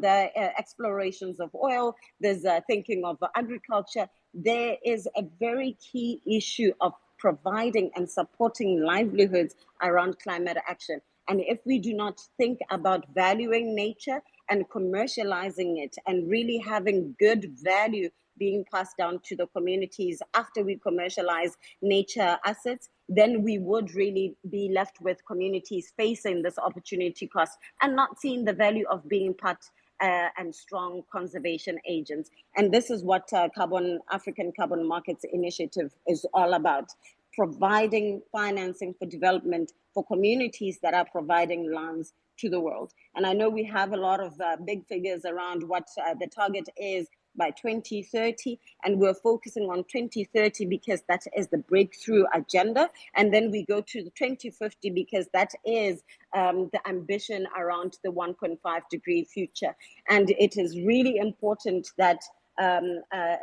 there are explorations of oil, there's thinking of agriculture. There is a very key issue of providing and supporting livelihoods around climate action. And if we do not think about valuing nature and commercializing it and really having good value being passed down to the communities after we commercialize nature assets, then we would really be left with communities facing this opportunity cost and not seeing the value of being part and strong conservation agents. And this is what African Carbon Markets Initiative is all about, providing financing for development for communities that are providing lands to the world. And I know we have a lot of big figures around what the target is by 2030, and we're focusing on 2030 because that is the breakthrough agenda, and then we go to the 2050 because that is the ambition around the 1.5-degree future. And it is really important that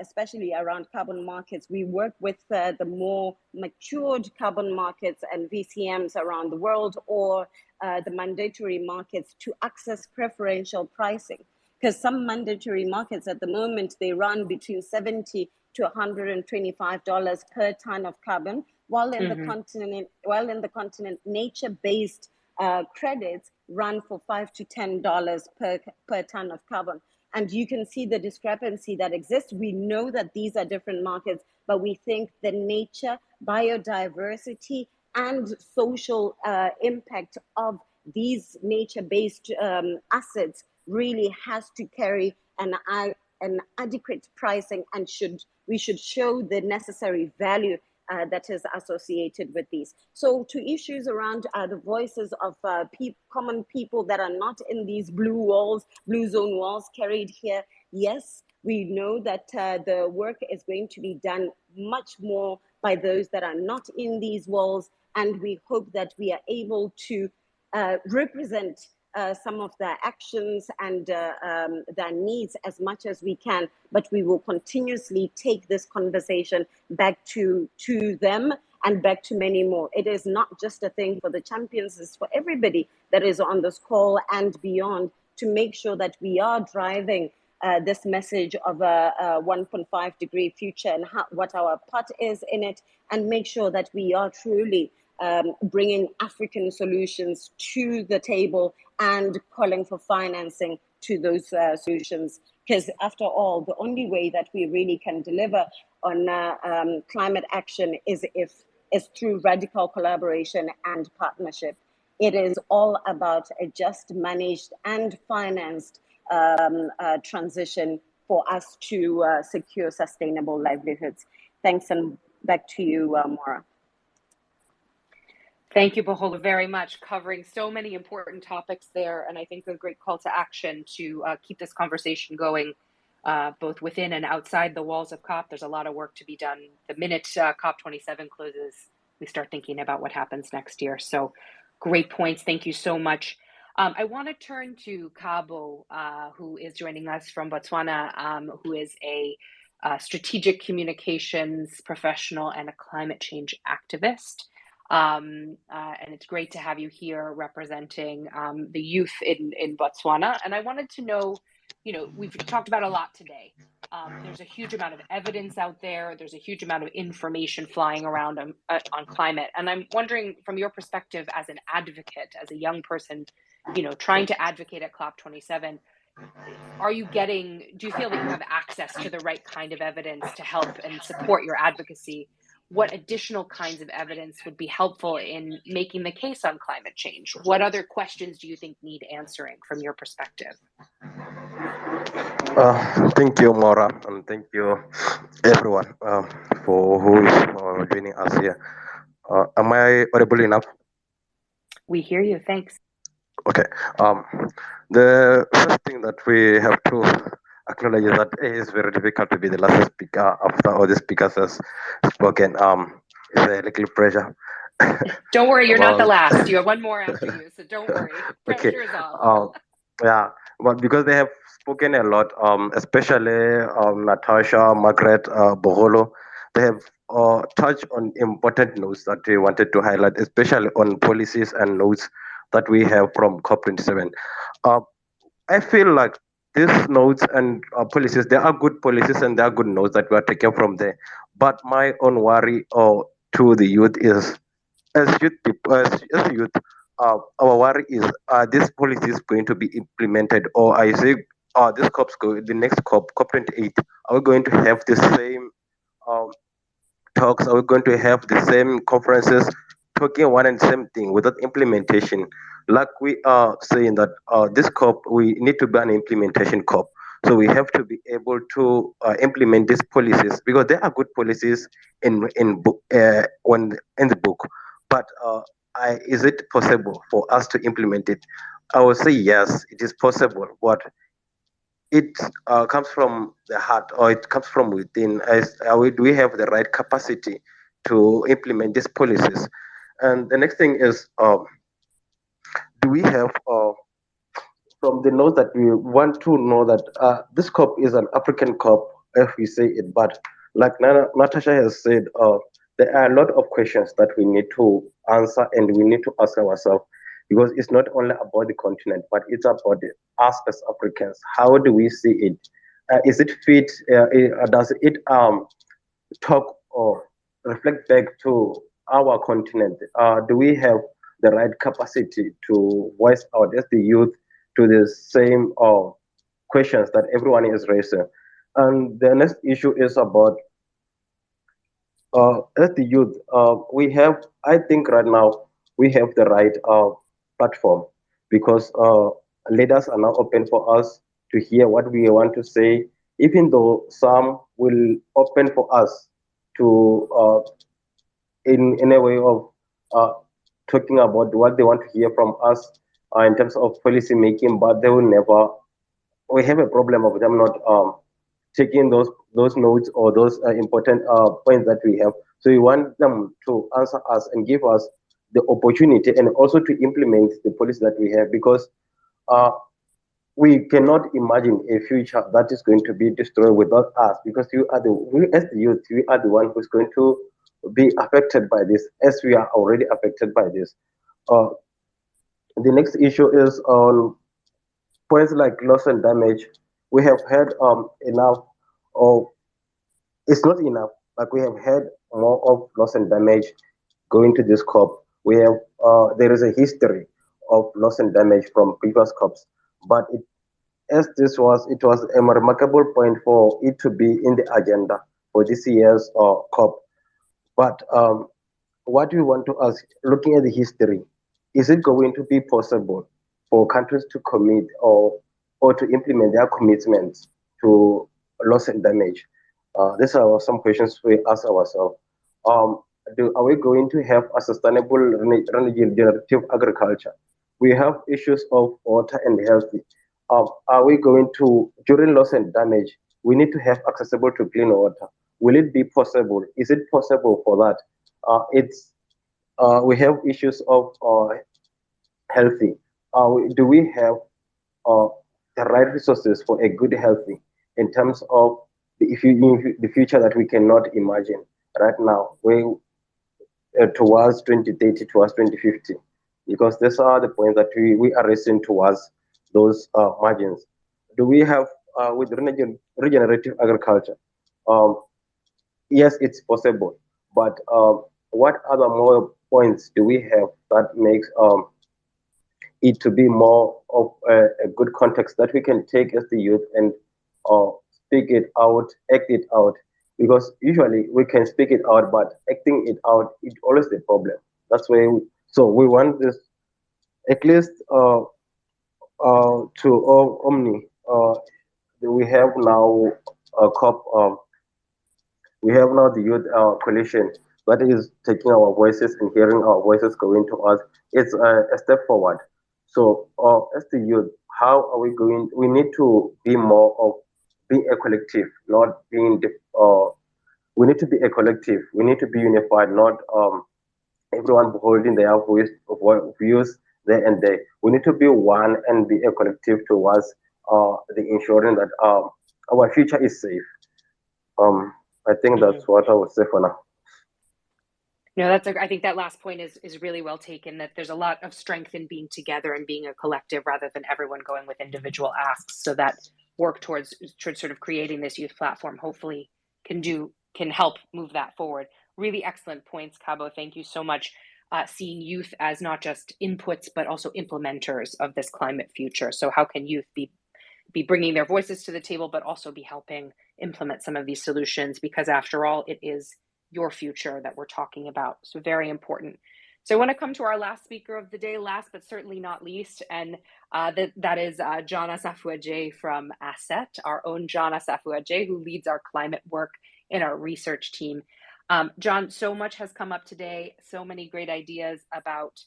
especially around carbon markets, we work with the more matured carbon markets and VCMs around the world, or the mandatory markets, to access preferential pricing. Because some mandatory markets at the moment, they run between $70 to $125 per ton of carbon, while in the continent, nature-based credits run for $5 to $10 per ton of carbon. And you can see the discrepancy that exists. We know that these are different markets, but we think the nature, biodiversity, and social impact of these nature-based assets really has to carry an adequate pricing, and we should show the necessary value that is associated with these. So to issues around the voices of common people that are not in these blue zone walls carried here, yes, We know that the work is going to be done much more by those that are not in these walls, and we hope that we are able to represent some of their actions and their needs as much as we can, but we will continuously take this conversation back to them and back to many more. It is not just a thing for the champions, it's for everybody that is on this call and beyond, to make sure that we are driving this message of a 1.5 degree future and what our part is in it, and make sure that we are truly bringing African solutions to the table and calling for financing to those solutions. Because after all, the only way that we really can deliver on climate action is through radical collaboration and partnership. It is all about a just, managed, and financed transition for us to secure sustainable livelihoods. Thanks, and back to you, Maura. Thank you, Boholo, very much, covering so many important topics there, and I think a great call to action to keep this conversation going, both within and outside the walls of COP. There's a lot of work to be done. The minute COP27 closes, we start thinking about what happens next year. So great points. Thank you so much. I want to turn to Cabo, who is joining us from Botswana, who is a strategic communications professional and a climate change activist. And it's great to have you here representing the youth in Botswana. And I wanted to know, we've talked about a lot today. There's a huge amount of evidence out there. There's a huge amount of information flying around on climate. And I'm wondering, from your perspective as an advocate, as a young person, trying to advocate at COP27, do you feel that you have access to the right kind of evidence to help and support your advocacy? What additional kinds of evidence would be helpful in making the case on climate change? What other questions do you think need answering from your perspective? Thank you, Maura, and thank you, everyone, for who is joining us here. Am I audible enough? We hear you. Thanks. Okay. The first thing that we have to acknowledge is that it is very difficult to be the last speaker after all the speakers has spoken. It's a little pressure. Don't worry, you're not the last. You have one more after you, so don't worry. Pressure Okay. is off. Yeah, but because they have spoken a lot, especially Natasha, Margaret, Boholo, they have touched on important notes that we wanted to highlight, especially on policies and notes that we have from COP27. I feel like these notes and policies, there are good policies and there are good notes that we are taking from there. But my own worry to the youth is, as youth people, as youth, our worry is, are these policies going to be implemented, or I say, this the next COP28, are we going to have the same talks? Are we going to have the same conferences talking one and same thing without implementation? Like we are saying that this COP, we need to be an implementation COP. So we have to be able to implement these policies, because there are good policies in the book. But is it possible for us to implement it? I will say yes, it is possible, but it comes from the heart, or it comes from within. Do we have the right capacity to implement these policies? And the next thing is, do we have, from the notes that we want to know that this COP is an African COP, if we say it, but like Natasha has said, there are a lot of questions that we need to answer and we need to ask ourselves, because it's not only about the continent, but it's about us as Africans. How do we see it? Is it fit? Does it talk or reflect back to our continent? Do we have the right capacity to voice out as the youth to the same questions that everyone is raising? And the next issue is about, as the youth, we have, I think right now, we have the right platform, because leaders are now open for us to hear what we want to say, even though some will open for us to, in a way of talking about what they want to hear from us in terms of policy making, but they will never, we have a problem of them not taking those notes or those important points that we have. So we want them to answer us and give us the opportunity and also to implement the policy that we have, because we cannot imagine a future that is going to be destroyed without us, because we as the youth, we are the one who's going to be affected by this, as we are already affected by this. Uh, the next issue is on points like loss and damage. We have had enough, or it's not enough, but we have had more of loss and damage going to this COP. We have there is a history of loss and damage from previous COPs, but as it was a remarkable point for it to be in the agenda for this year's COP. But what we want to ask, looking at the history, is it going to be possible for countries to commit or to implement their commitments to loss and damage? These are some questions we ask ourselves. Are we going to have a sustainable regenerative agriculture? We have issues of water and health. Are we going to, during loss and damage, we need to have accessible to clean water? Will it be possible? Is it possible for that? We have issues of healthy. Do we have the right resources for a good healthy in terms of the future that we cannot imagine right now? Towards 2030, towards 2050, because these are the points that we are racing towards those margins. Do we have with regenerative agriculture? Yes, it's possible, but what other more points do we have that makes it to be more of a good context that we can take as the youth and speak it out, act it out? Because usually we can speak it out, but acting it out is always the problem. That's why. So we want this at least to Omni. We have now a COP. We have now the youth coalition that is taking our voices and hearing our voices going to us. It's a step forward. So as the youth, how are we going? We need to be more of being a collective, not being. We need to be a collective. We need to be unified, not everyone holding their views there and there. We need to be one and be a collective towards the ensuring that our future is safe. I think that's what I would say for now. No, I think that last point is really well taken, that there's a lot of strength in being together and being a collective rather than everyone going with individual asks. So that work towards sort of creating this youth platform hopefully can help move that forward. Really excellent points, Cabo. Thank you so much. Seeing youth as not just inputs, but also implementers of this climate future. So how can youth be bringing their voices to the table, but also be helping implement some of these solutions? Because after all, it is your future that we're talking about. So very important. So I want to come to our last speaker of the day, last but certainly not least, and that is John Asafuaje from ASSET, our own John Asafuaje, who leads our climate work in our research team. John, so much has come up today, so many great ideas about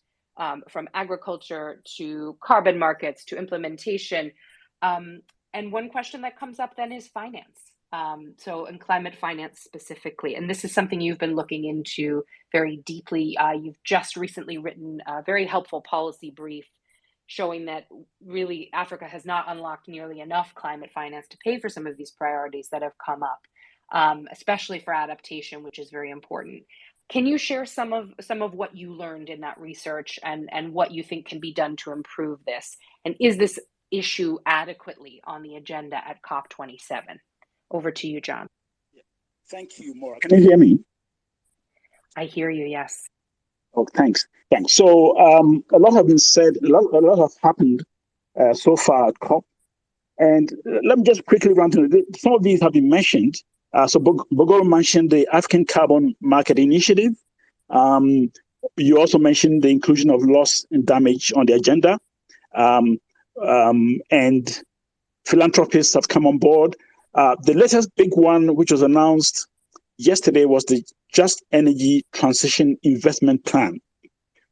from agriculture to carbon markets to implementation. And one question that comes up then is finance. So in climate finance specifically, and this is something you've been looking into very deeply. You've just recently written a very helpful policy brief showing that really Africa has not unlocked nearly enough climate finance to pay for some of these priorities that have come up, especially for adaptation, which is very important. Can you share some of what you learned in that research and what you think can be done to improve this? And is this issue adequately on the agenda at COP27? Over to you, John. Thank you, Maura. Can you hear me? I hear you, yes. Oh, thanks. So a lot have been said, a lot has happened so far at COP. And let me just quickly run through it. Some of these have been mentioned. So Bogoro mentioned the African Carbon Market Initiative. You also mentioned the inclusion of loss and damage on the agenda. And philanthropists have come on board. The latest big one, which was announced yesterday, was the Just Energy Transition Investment Plan.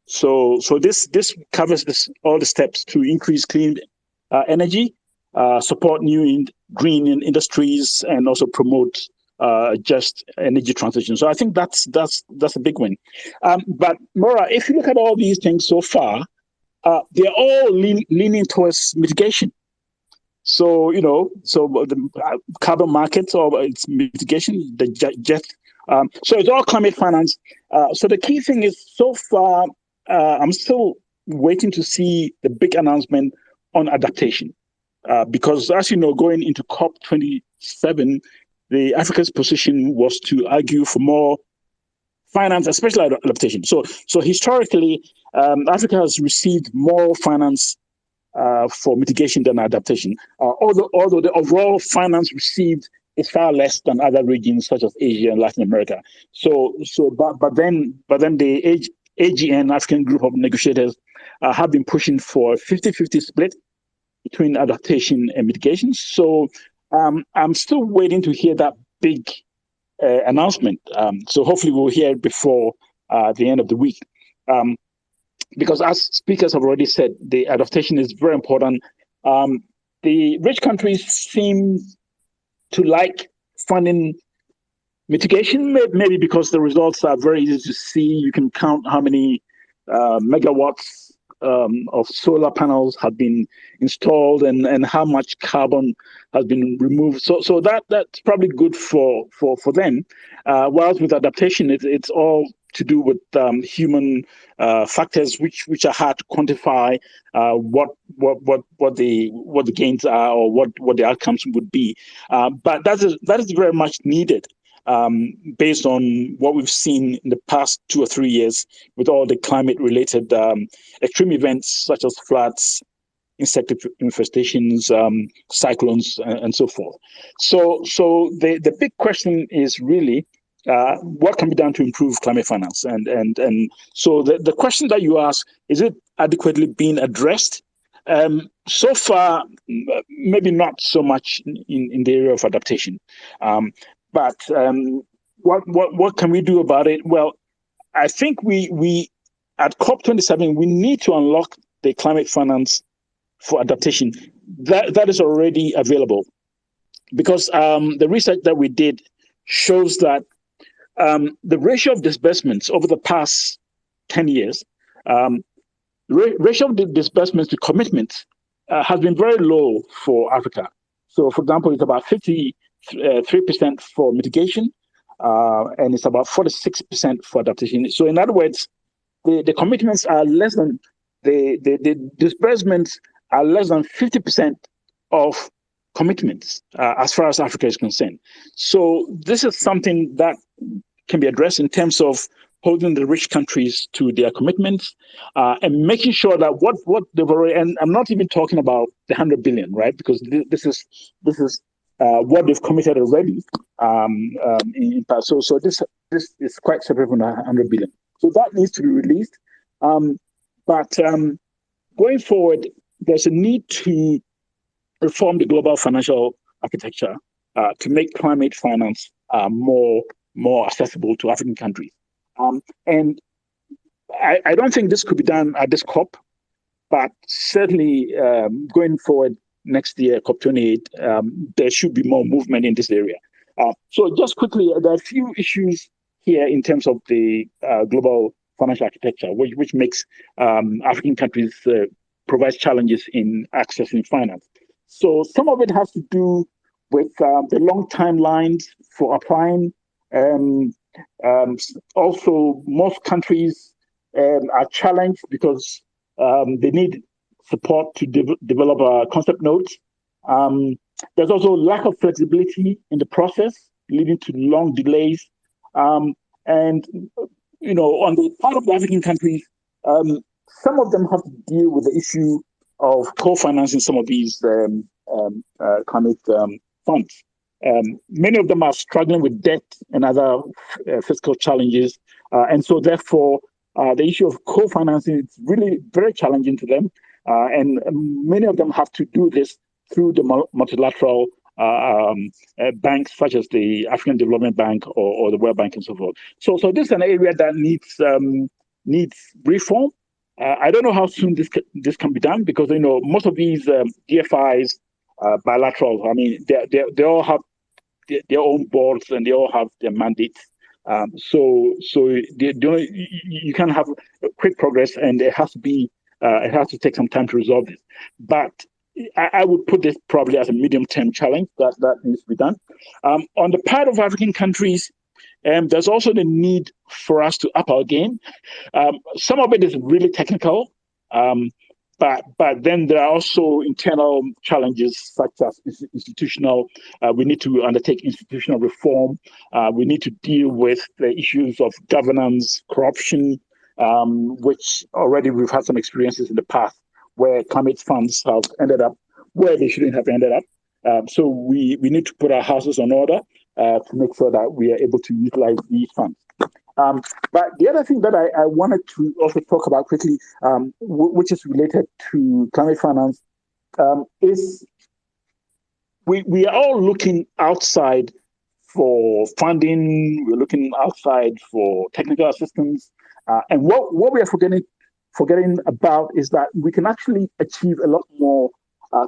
So this covers all the steps to increase clean energy. support green industries, and also promote just energy transition. So I think that's a big win. But Maura, if you look at all these things so far, they're all leaning towards mitigation. So the carbon markets or its mitigation, the jet. So it's all climate finance. So the key thing is, so far, I'm still waiting to see the big announcement on adaptation, because, as you know, going into COP27, the Africa's position was to argue for more finance, especially adaptation. So historically, Africa has received more finance for mitigation than adaptation. Although the overall finance received is far less than other regions such as Asia and Latin America. But then the AGN, African Group of Negotiators, have been pushing for a 50-50 split between adaptation and mitigation. So I'm still waiting to hear that big announcement. So hopefully we'll hear it before the end of the week. Because, as speakers have already said, the adaptation is very important. The rich countries seem to like funding mitigation, maybe because the results are very easy to see. You can count how many megawatts of solar panels have been installed and how much carbon has been removed. So that's probably good for them. Whilst with adaptation, it's all to do with human factors which are hard to quantify what the gains are or what the outcomes would be. But that is very much needed. Based on what we've seen in the past 2 or 3 years with all the climate-related extreme events such as floods, insect infestations, cyclones, and so forth. So the big question is really what can be done to improve climate finance? And so the question that you ask, is it adequately being addressed? So far, maybe not so much in the area of adaptation. But what can we do about it? Well, I think we at COP27 we need to unlock the climate finance for adaptation. That is already available, because the research that we did shows that the ratio of disbursements over the past 10 years, ratio of disbursements to commitments has been very low for Africa. So, for example, it's about 53% for mitigation, and it's about 46% for adaptation. So, in other words, the commitments are less than the disbursements are less than 50% of commitments as far as Africa is concerned. So, this is something that can be addressed in terms of holding the rich countries to their commitments and making sure that what they've already, and I'm not even talking about the 100 billion, right? Because this is what they've committed already. In past. So this is quite separate from the 100 billion. So that needs to be released. But going forward, there's a need to reform the global financial architecture to make climate finance more accessible to African countries. And I don't think this could be done at this COP, but certainly going forward next year, COP28, there should be more movement in this area. So just quickly, there are a few issues here in terms of the global financial architecture, which makes African countries provides challenges in accessing finance. So some of it has to do with the long timelines for applying. Also, most countries are challenged because they need support to develop concept notes. There's also lack of flexibility in the process, leading to long delays. And, on the part of the African countries, some of them have to deal with the issue of co-financing some of these climate funds. Many of them are struggling with debt and other fiscal challenges. And so therefore, the issue of co-financing is really very challenging to them. And many of them have to do this through the multilateral banks such as the African Development Bank or the World Bank and so forth. So this is an area that needs reform. I don't know how soon this can be done because most of these DFIs bilateral. I mean, they all have their own boards and they all have their mandates. So you can have quick progress, and it has to take some time to resolve this. But I would put this probably as a medium-term challenge that needs to be done. On the part of African countries, there's also the need for us to up our game. Some of it is really technical, but then there are also internal challenges such as institutional. We need to undertake institutional reform. We need to deal with the issues of governance, corruption, which already we've had some experiences in the past where climate funds have ended up where they shouldn't have ended up. So we need to put our houses in order to make sure that we are able to utilize these funds. But the other thing that I wanted to also talk about quickly, which is related to climate finance, is we are all looking outside for funding. We're looking outside for technical assistance, and what we are forgetting about is that we can actually achieve a lot more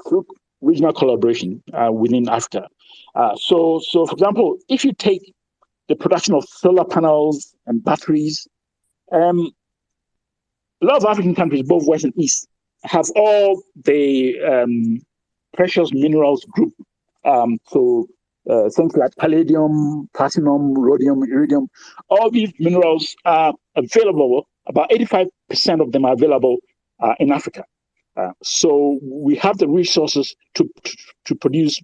through regional collaboration within Africa. So for example, if you take the production of solar panels and batteries, a lot of African countries, both West and East, have all the precious minerals group. So things like palladium, platinum, rhodium, iridium, all these minerals are available. About 85% of them are available in Africa. So we have the resources to produce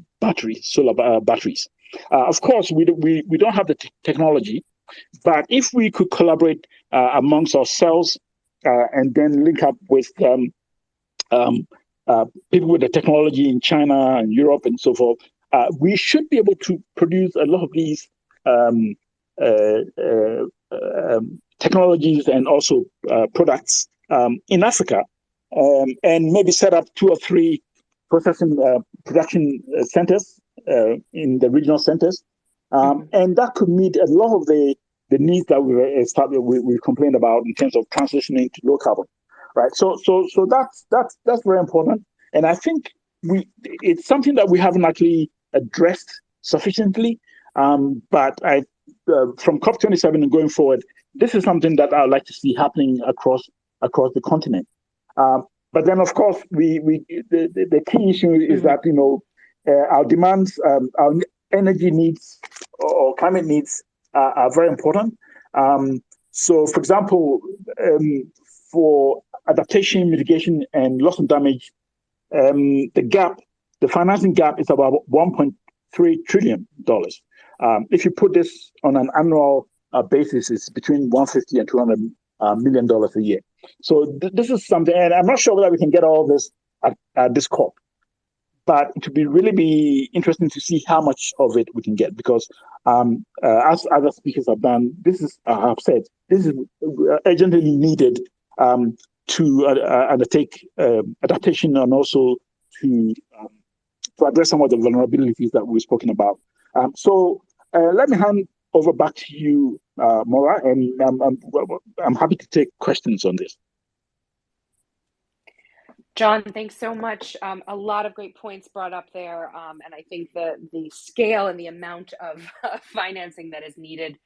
solar batteries. Of course, we don't have the technology, but if we could collaborate amongst ourselves and then link up with people with the technology in China and Europe and so forth, we should be able to produce a lot of these technologies and also products in Africa, and maybe set up 2 or 3 production centers in the regional centers, and that could meet a lot of the needs that we complained about in terms of transitioning to low carbon, right? So that's very important, and I think it's something that we haven't actually addressed sufficiently. But from COP27 and going forward, this is something that I'd like to see happening across the continent. But then, of course, the key issue is that our demands, our energy needs or climate needs are very important. So, for example, for adaptation, mitigation, and loss and damage, the financing gap is about $1.3 trillion. If you put this on an annual basis, it's between $150 and $200 million a year. So this is something, and I'm not sure whether we can get all this at this COP, but it would really be interesting to see how much of it we can get, because as other speakers have done, this is urgently needed to undertake adaptation and also to address some of the vulnerabilities that we've spoken about. So let me hand over back to you, Maura, and I'm happy to take questions on this. John, thanks so much. A lot of great points brought up there, and I think the scale and the amount of financing that is needed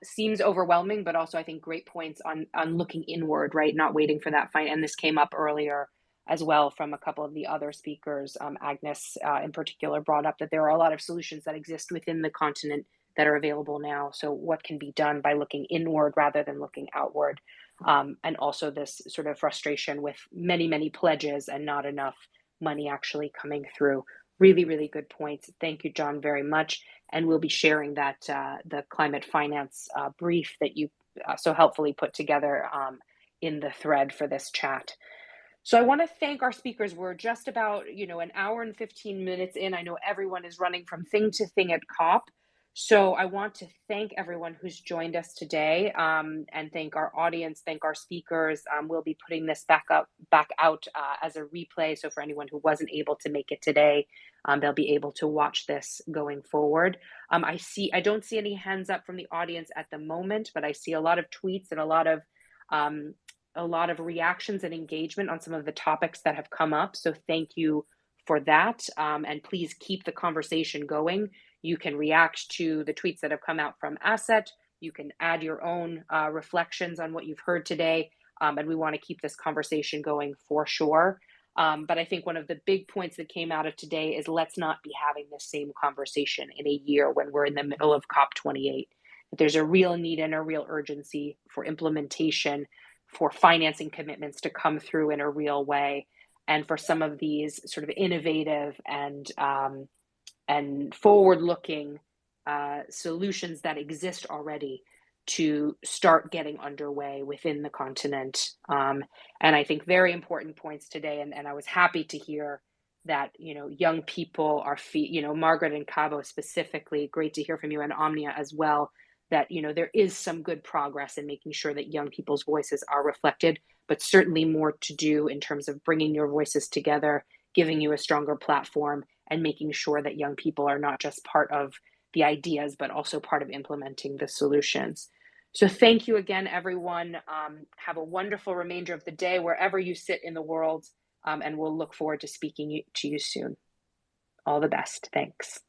seems overwhelming, but also I think great points on looking inward, right? Not waiting for that and this came up earlier as well from a couple of the other speakers. Agnes in particular brought up that there are a lot of solutions that exist within the continent that are available now. So what can be done by looking inward rather than looking outward? And also this sort of frustration with many, many pledges and not enough money actually coming through. Really, really good points. Thank you, John, very much. And we'll be sharing that the climate finance brief that you so helpfully put together in the thread for this chat. So I want to thank our speakers. We're just about, an hour and 15 minutes in. I know everyone is running from thing to thing at COP. So I want to thank everyone who's joined us today, and thank our audience, thank our speakers. We'll be putting this back out as a replay. So for anyone who wasn't able to make it today, they'll be able to watch this going forward. I don't see any hands up from the audience at the moment, but I see a lot of tweets and a lot of reactions and engagement on some of the topics that have come up. So thank you for that. And please keep the conversation going. You can react to the tweets that have come out from Asset. You can add your own reflections on what you've heard today. And we want to keep this conversation going for sure. But I think one of the big points that came out of today is let's not be having the same conversation in a year when we're in the middle of COP28. There's a real need and a real urgency for implementation, for financing commitments to come through in a real way, and for some of these sort of innovative and forward-looking solutions that exist already to start getting underway within the continent. And I think very important points today, and I was happy to hear that, young people are, Margaret and Cabo specifically, great to hear from you, and Omnia as well, that, there is some good progress in making sure that young people's voices are reflected, but certainly more to do in terms of bringing your voices together, giving you a stronger platform, and making sure that young people are not just part of the ideas, but also part of implementing the solutions. So thank you again, everyone. Have a wonderful remainder of the day, wherever you sit in the world, and we'll look forward to speaking to you soon. All the best. Thanks.